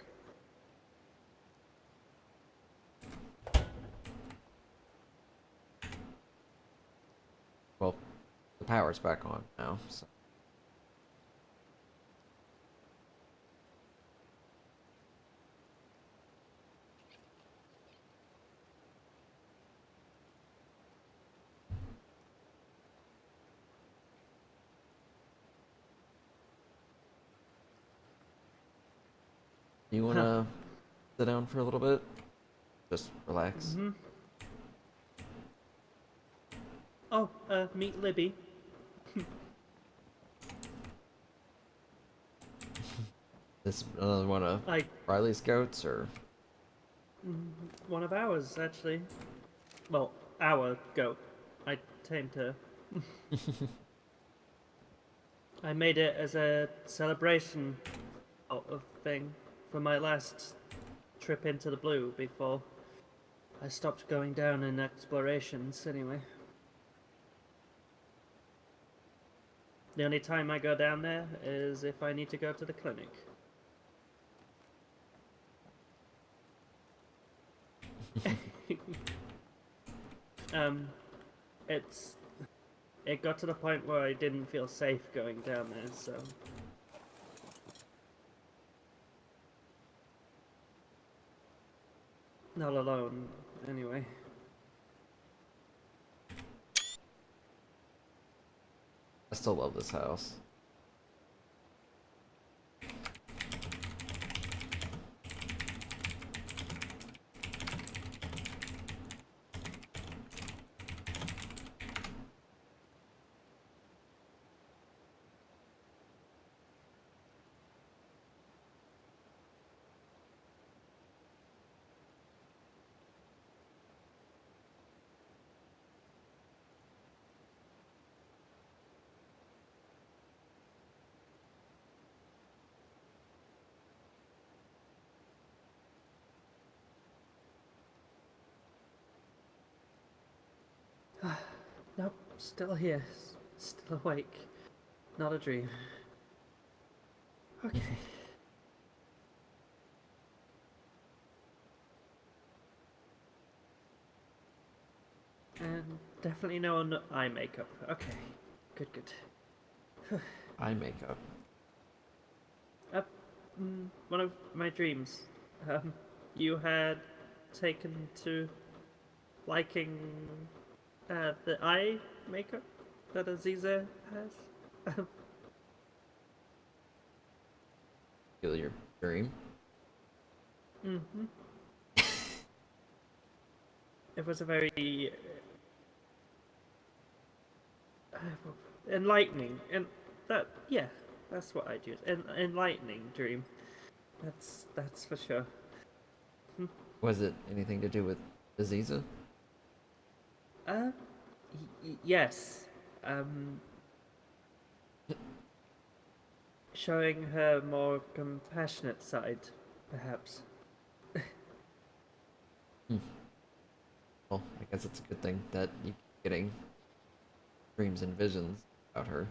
Well, the power's back on now, so. You wanna sit down for a little bit? Just relax. Oh, meet Libby. This another one of Riley's goats, or? One of ours, actually. Well, our goat. I tamed her. I made it as a celebration of thing for my last trip into the blue before I stopped going down in explorations anyway. The only time I go down there is if I need to go to the clinic. It got to the point where I didn't feel safe going down there, so... Not alone, anyway. I still love this house. Nope, still here. Still awake. Not a dream. Okay. And definitely no eye makeup. Okay. Good, good. Eye makeup. One of my dreams. you had taken to liking the eye makeup that Aziza has. Feel your dream. Mm-hmm. It was a very enlightening, and that's what I'd use. An enlightening dream. That's for sure. Was it anything to do with Aziza? Uh, yes. Um, Showing her more compassionate side, perhaps. Hmm. Well, I guess it's a good thing that you keep getting dreams and visions about her.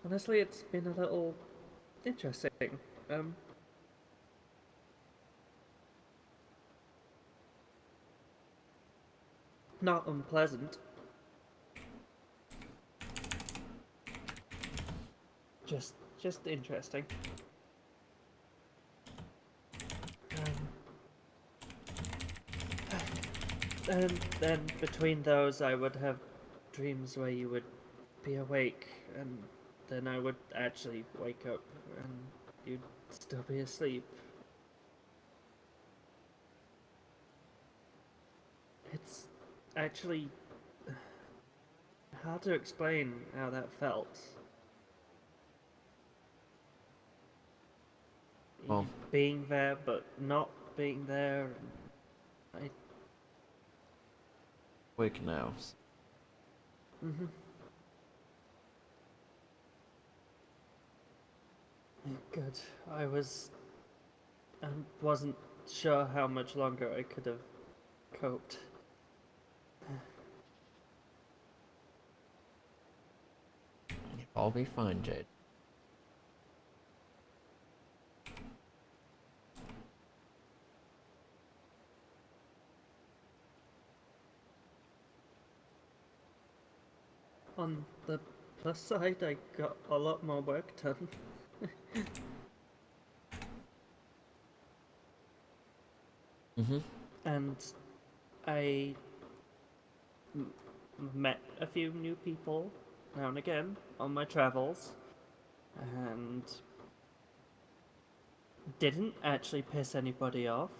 Honestly, it's been a little interesting. Um, Not unpleasant. Just interesting. And then between those, I would have dreams where you would be awake, and then I would actually wake up, and you'd still be asleep. It's actually hard to explain how that felt. Well, You being there, but not being there. I. awake now. Mhm. Good. I wasn't sure how much longer I could have coped. I'll be fine, Jade. On the plus side, I got a lot more work done. Mm-hmm. And I met a few new people now and again on my travels, and didn't actually piss anybody off,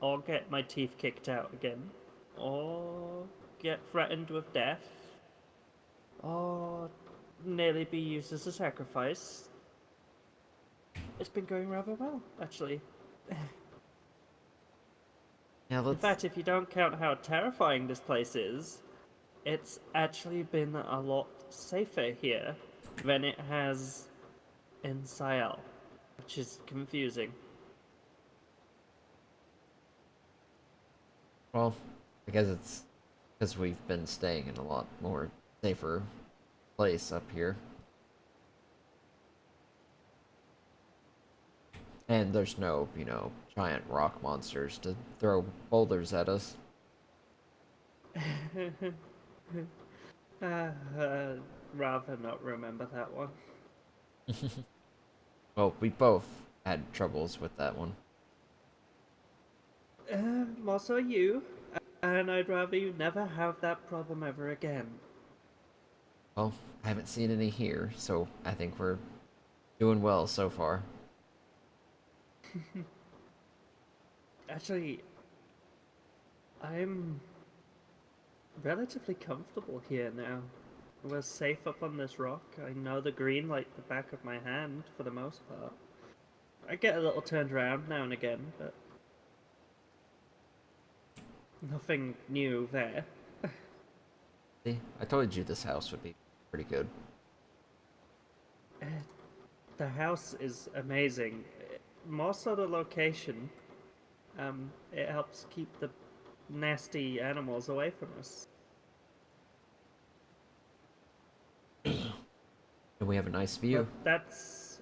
or get my teeth kicked out again, or get threatened with death, or nearly be used as a sacrifice. It's been going rather well, actually. Yeah, In fact, if you don't count how terrifying this place is, it's actually been a lot safer here than it has in Sial, which is confusing. well, I guess it's because we've been staying in a lot more safer place up here. And there's no, giant rock monsters to throw boulders at us. uh, Rather not remember that one. Well, we both had troubles with that one. More so you, and I'd rather you never have that problem ever again. Well, I haven't seen any here, so I think we're doing well so far. Actually, I'm relatively comfortable here now. We're safe up on this rock. I know the green like the back of my hand for the most part. I get a little turned around now and again, but nothing new there. See, I told you this house would be pretty good. Uh, The house is amazing. More so the location. It helps keep the nasty animals away from us. And we have a nice But view. that's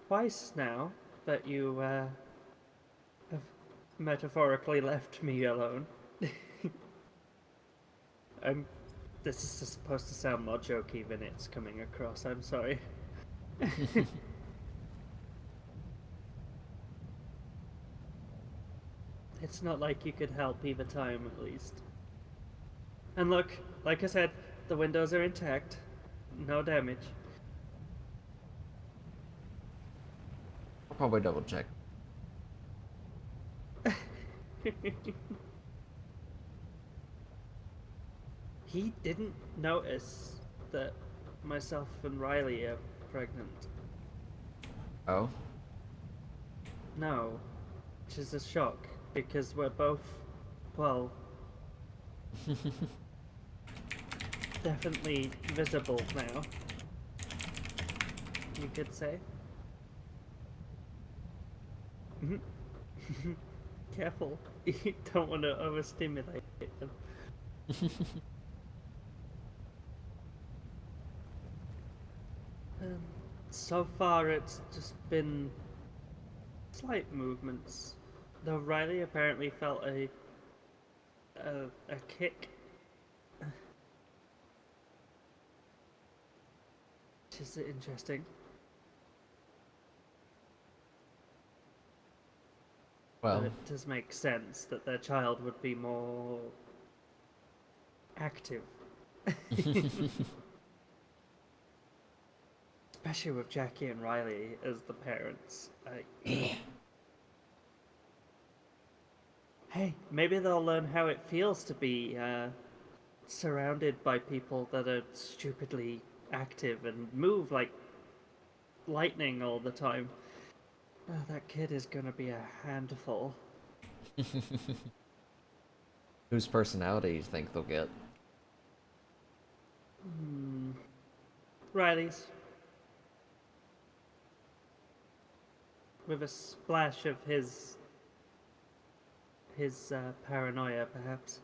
twice now that you have metaphorically left me alone. I'm. This is supposed to sound more jokey than it's coming across. I'm sorry. It's not like you could help either time, at least. And look, like I said, the windows are intact. No damage. I'll probably double check. He didn't notice that myself and Riley are pregnant. Oh? No, which is a shock because we're both, well, definitely visible now. You could say. Careful, you don't want to overstimulate them. Um, so far, it's just been slight movements. Though Riley apparently felt a kick, which is interesting. But Well, it does make sense that their child would be more active. Especially with Jackie and Riley as the parents. Hey, maybe they'll learn how it feels to be surrounded by people that are stupidly active and move like lightning all the time. Oh, that kid is gonna be a handful. whose personality do you think they'll get? Riley's. With a splash of his paranoia, perhaps.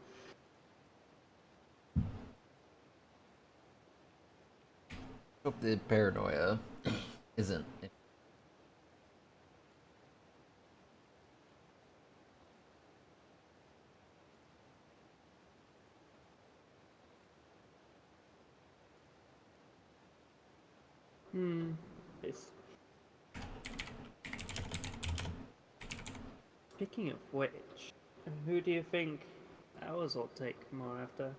Hope the paranoia isn't. It's... Speaking of which, who do you think ours will take more after?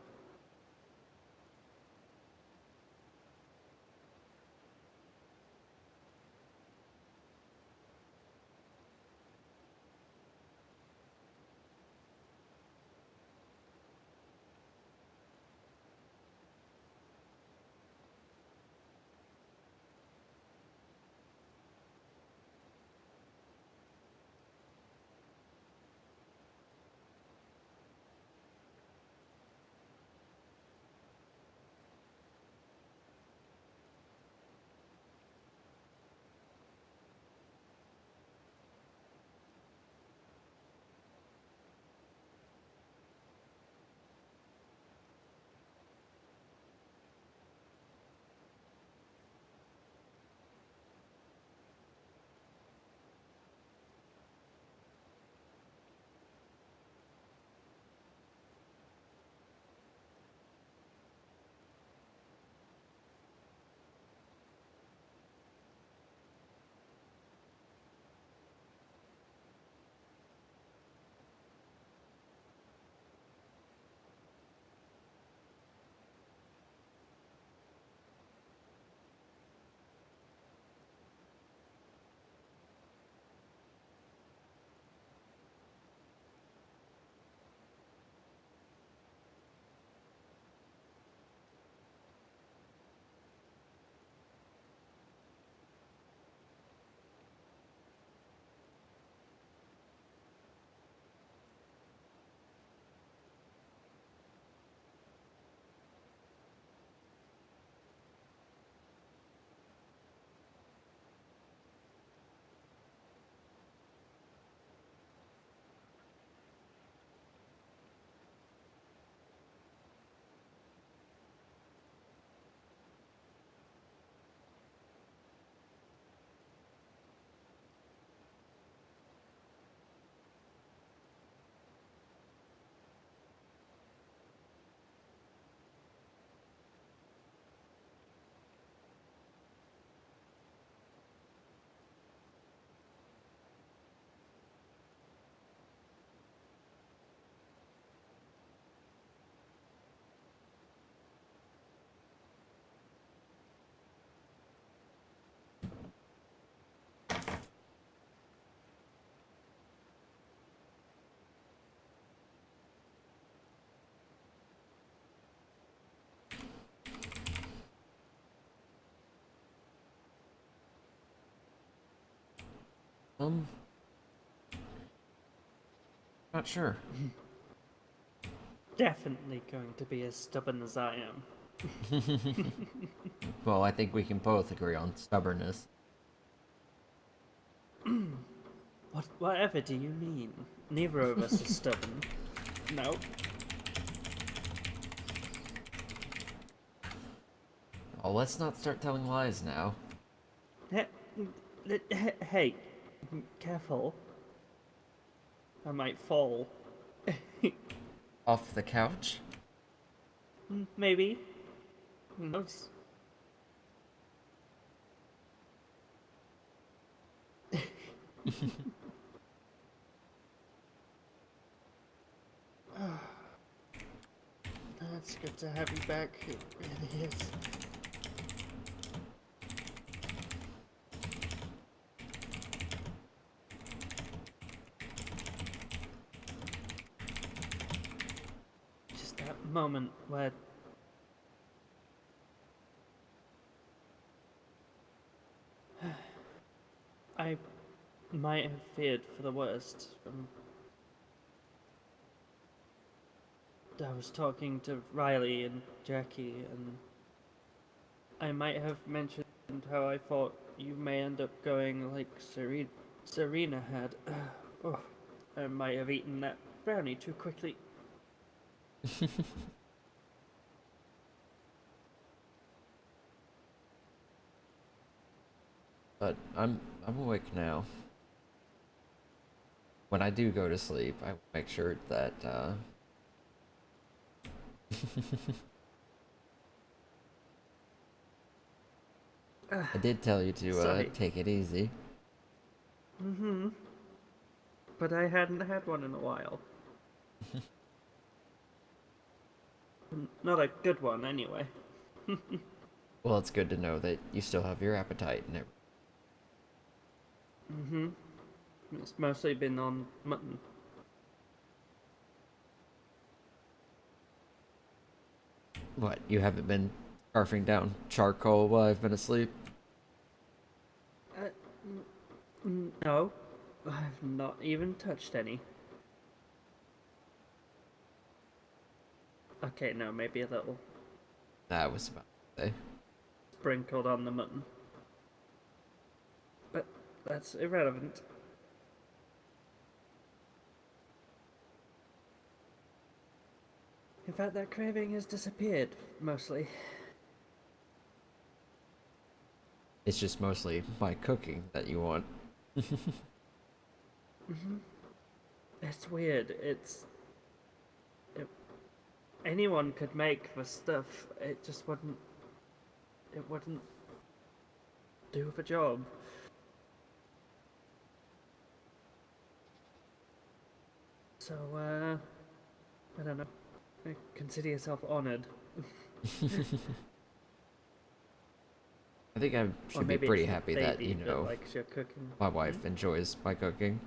Um, not sure. Definitely going to be as stubborn as I am. Well, I think we can both agree on stubbornness. Whatever do you mean? Neither of us is stubborn. No. Oh, let's not start telling lies now. Hey, hey, careful. I might fall. Off the couch? Maybe. Who knows? It's good to have you back. It really is. Just that moment where I might have feared for the worst. I was talking to Riley and Jackie, and I might have mentioned how I thought you may end up going like Serena had. Oh, I might have eaten that brownie too quickly. But I'm awake now. When I do go to sleep, I make sure that I did tell you to Sorry. take it easy. Mm-hmm. But I hadn't had one in a while. Not a good one, anyway. Well, it's good to know that you still have your appetite and everything. Mm-hmm. It's mostly been on mutton. What, you haven't been scarfing down charcoal while I've been asleep? Uh, no, I've not even touched any. Okay, no, maybe a little I was about to say. sprinkled on the mutton. But that's irrelevant. In fact, that craving has disappeared, mostly. It's just mostly my cooking that you want. Mm-hmm. It's weird. It, anyone could make the stuff. It just wouldn't. It wouldn't do the job. So, I don't know. Consider yourself honored. I think I Or should be maybe pretty it's the happy that, baby you that know, likes your cooking. my wife enjoys my cooking.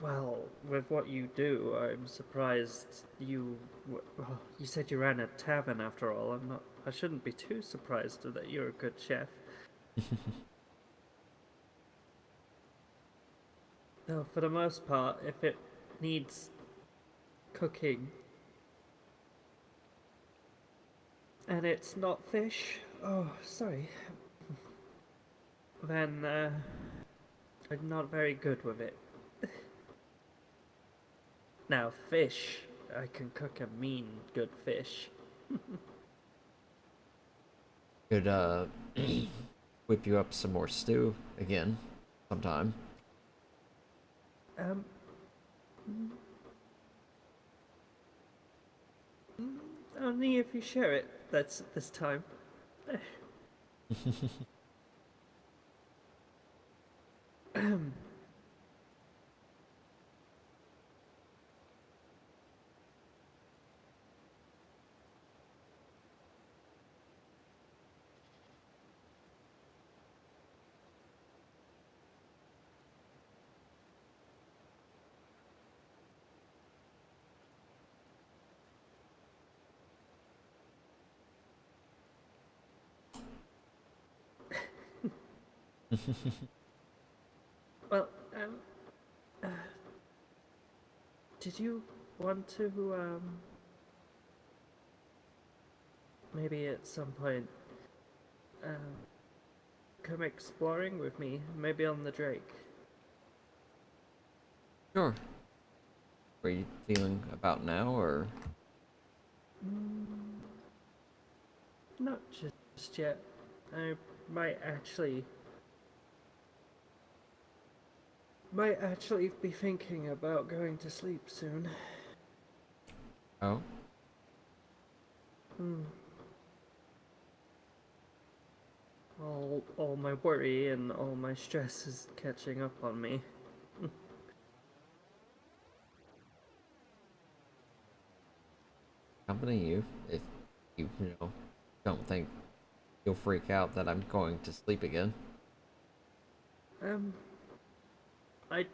Well, with what you do, I'm surprised you. Well, you said you ran a tavern after all. I'm not. I shouldn't be too surprised that you're a good chef. Though, for the most part, if it needs cooking and it's not fish, oh, sorry, then I'm not very good with it. Now, fish, I can cook a mean good fish. Could whip you up some more stew again sometime. Um, only if you share it. That's this time. Well, uh, did you want to, maybe at some point, um, come exploring with me? Maybe on the Drake? Sure. What are you feeling about now, or? Mm, not just yet. I might actually be thinking about going to sleep soon. Oh, Hmm. All my worry and all my stress is catching up on me. accompany you if you don't think you'll freak out that I'm going to sleep again. Um, I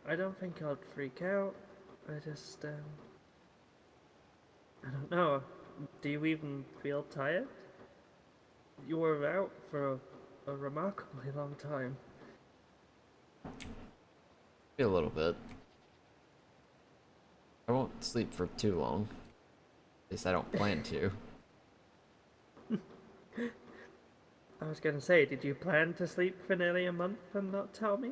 I don't think I'd freak out. I just I don't know. Do you even feel tired? You were out for a remarkably long time. Maybe a little bit. I won't sleep for too long. At least I don't plan to. I was gonna say, did you plan to sleep for nearly a month and not tell me?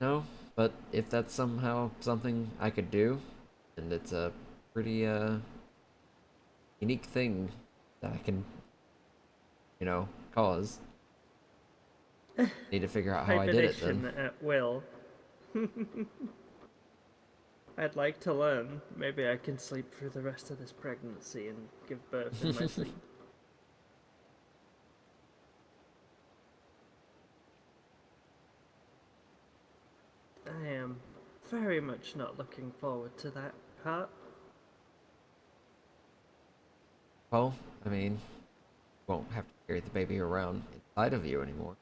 No, but if that's somehow something I could do, and it's a pretty unique thing that I can, cause. Need to figure out how I did it then. Hibernation at will. I'd like to learn. Maybe I can sleep through the rest of this pregnancy and give birth in my sleep. I am very much not looking forward to that part. Well, I mean, you won't have to carry the baby around inside of you anymore.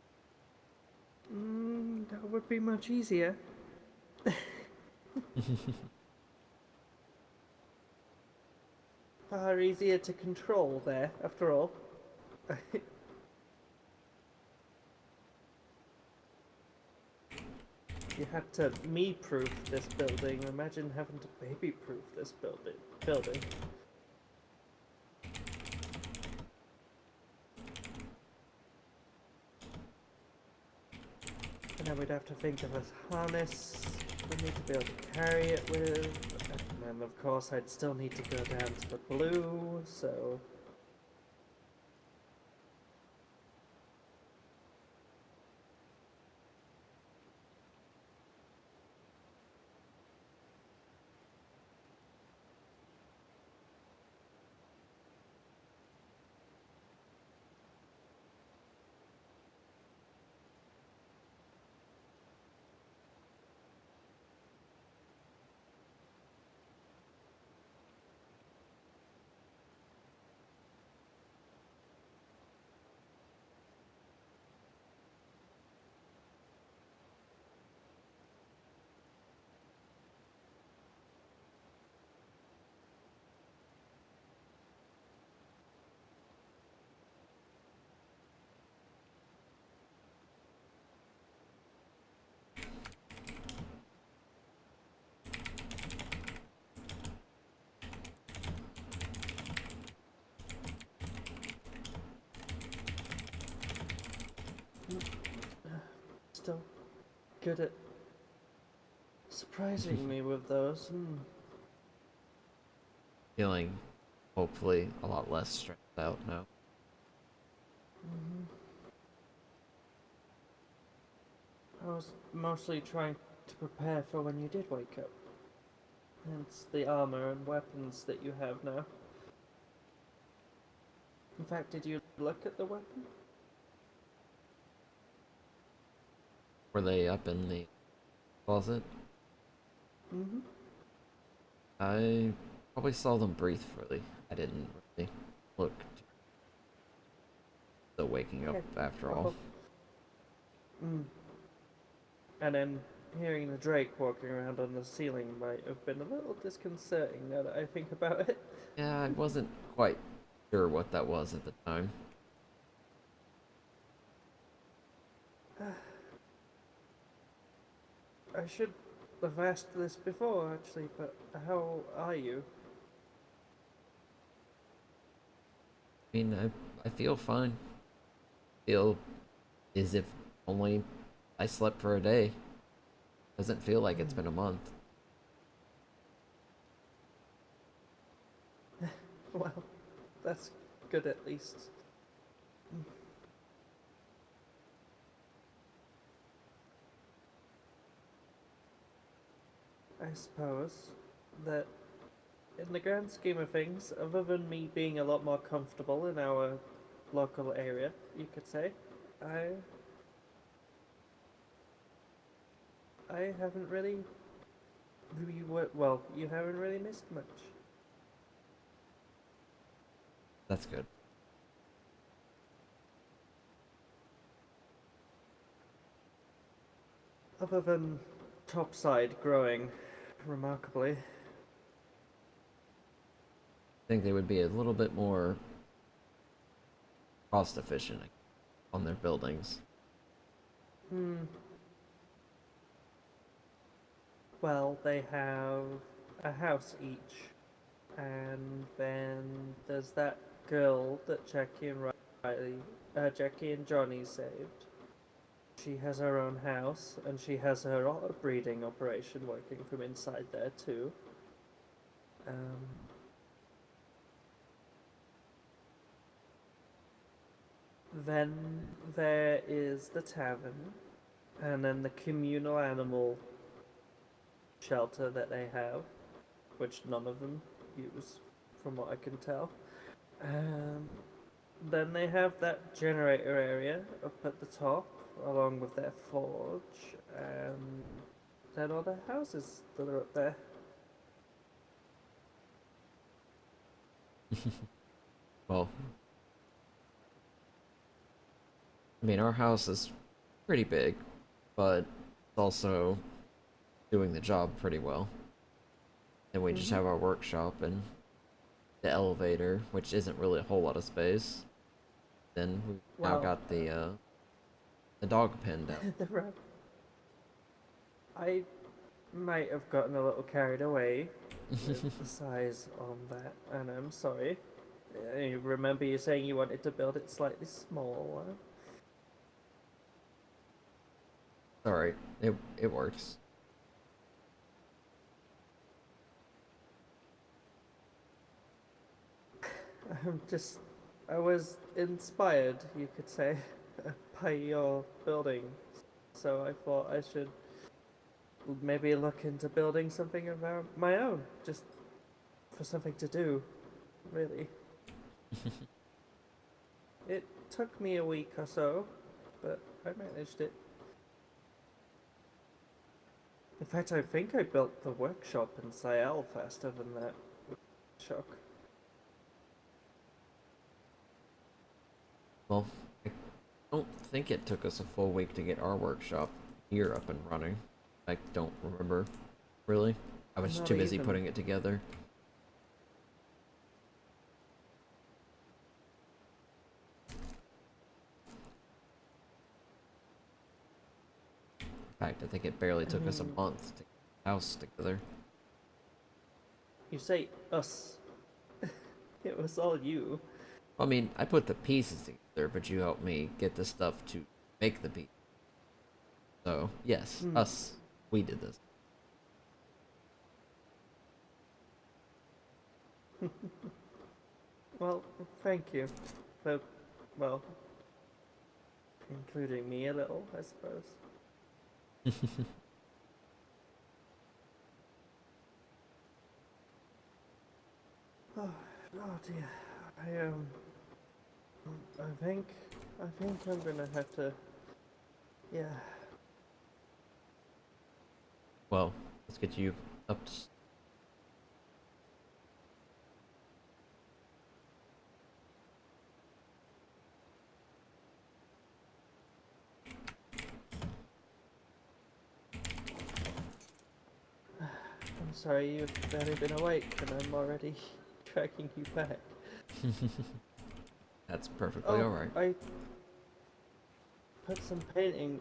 That would be much easier. Far easier to control there, after all. You had to me-proof this building. Imagine having to baby-proof this building. And then we'd have to think of a harness we need to be able to carry it with. And then, of course, I'd still need to go down to the blue, so... Still good at surprising me with those. Feeling, hopefully, a lot less stressed out now. I was mostly trying to prepare for when you did wake up. Hence the armor and weapons that you have now. In fact, did you look at the weapon? Were they up in the closet? Mm-hmm. I probably saw them briefly. I didn't really look. Still waking up after all. And then hearing the Drake walking around on the ceiling might have been a little disconcerting now that I think about it. Yeah, I wasn't quite sure what that was at the time. I should have asked this before, actually, but how are you? I mean, I feel fine. Feel as if only I slept for a day. Doesn't feel like it's been a month. Well, that's good at least. I suppose that in the grand scheme of things, other than me being a lot more comfortable in our local area, you could say, I I haven't really well, you haven't really missed much. That's good. Other than topside growing remarkably. I think they would be a little bit more cost efficient on their buildings. Hmm. Well, they have a house each, and then there's that girl that Jackie and Johnny saved. She has her own house, and she has her breeding operation working from inside there too. Um, then there is the tavern, and then the communal animal shelter that they have, which none of them use, from what I can tell. Um, then they have that generator area up at the top, along with their forge, and then all the houses that are up there. Well, I mean, our house is pretty big, but it's also doing the job pretty well. And we just Mm-hmm. have our workshop and the elevator, which isn't really a whole lot of space. Then we've now Well, got the dog pen down. the I might have gotten a little carried away with the size on that, and I'm sorry. You remember you saying you wanted to build it slightly smaller? Alright, it works. I was inspired, you could say, by your building, so I thought I should maybe look into building something of my own, just for something to do, really. It took me a week or so, but I managed it. In fact, I think I built the workshop in Sial faster than that. Shock. Well, I don't think it took us a full week to get our workshop here up and running. I don't remember, really. I was just Not too busy even. putting it together. In fact, I think it barely took us a month to get the house together. You say us. It was all you. I mean, I put the pieces together, but you helped me get the stuff to make the piece. So, yes, Hmm. us. We did this. Well, thank you for, well, including me a little, I suppose. Oh, oh dear. I I think I'm gonna have to. Yeah. Well, let's get you up to I'm sorry you've barely been awake, and I'm already tracking you back. That's perfectly Oh, alright. put some painting.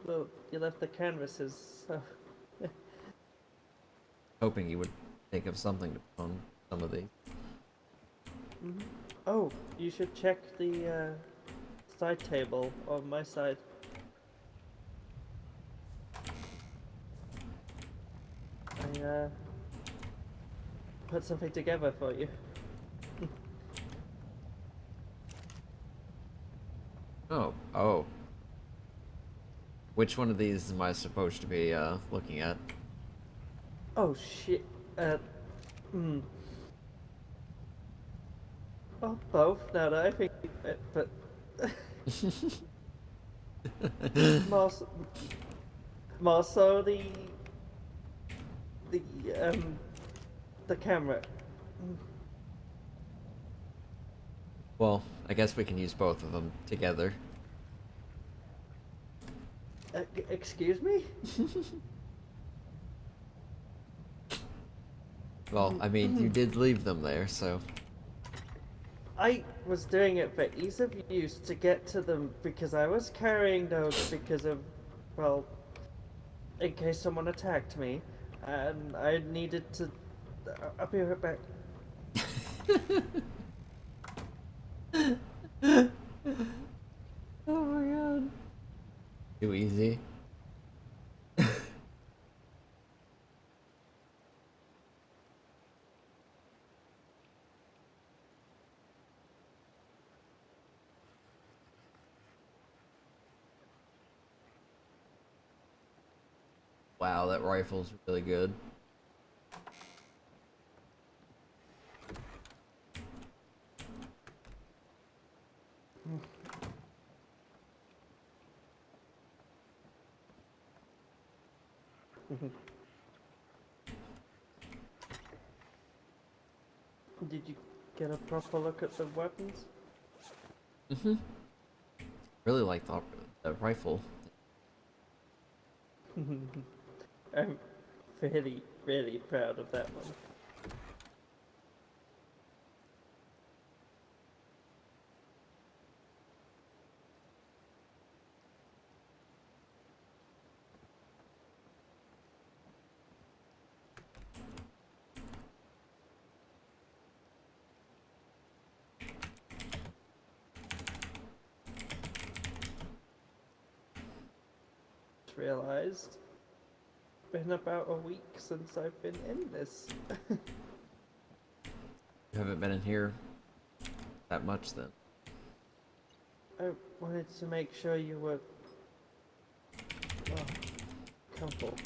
Well, you left the canvases, so. Hoping he would think of something to put on some of these. Mhm. Oh, you should check the side table on my side. I put something together for you. Oh, oh. Which one of these am I supposed to be looking at? Oh shit. Hmm. Oh, both. Now that I think it, but more, s- more so the um the camera. Well, I guess we can use both of them together. Excuse me? Well, I mean, you did leave them there, so... I was doing it for ease of use to get to them because I was carrying those because of, well, in case someone attacked me, and I needed to. I'll be right back. Oh my god. Too easy. Wow, that rifle's really good. Did you get a proper look at the weapons? Mm-hmm. Really like the rifle. I'm really, really proud of that one. Just realized, been about a week since I've been in this. You haven't been in here that much then. I wanted to make sure you were, well, comfortable.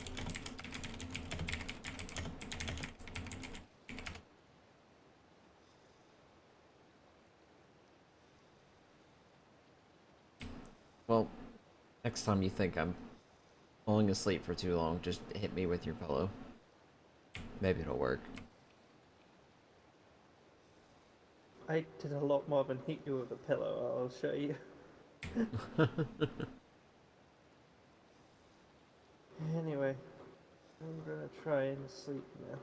Well, next time you think I'm falling asleep for too long, just hit me with your pillow. Maybe it'll work. I did a lot more than hit you with a pillow, I'll show you. Anyway, I'm gonna try and sleep now.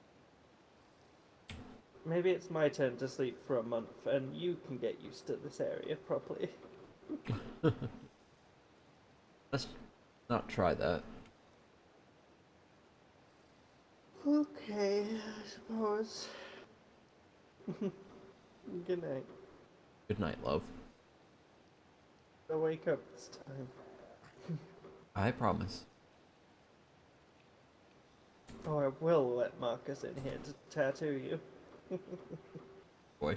Maybe it's my turn to sleep for a month and you can get used to this area properly. Let's not try that. Okay, I suppose. Good night. Good night, love. I'll wake up this time. I promise. Oh, I will let Marcus in here to tattoo you. Boy.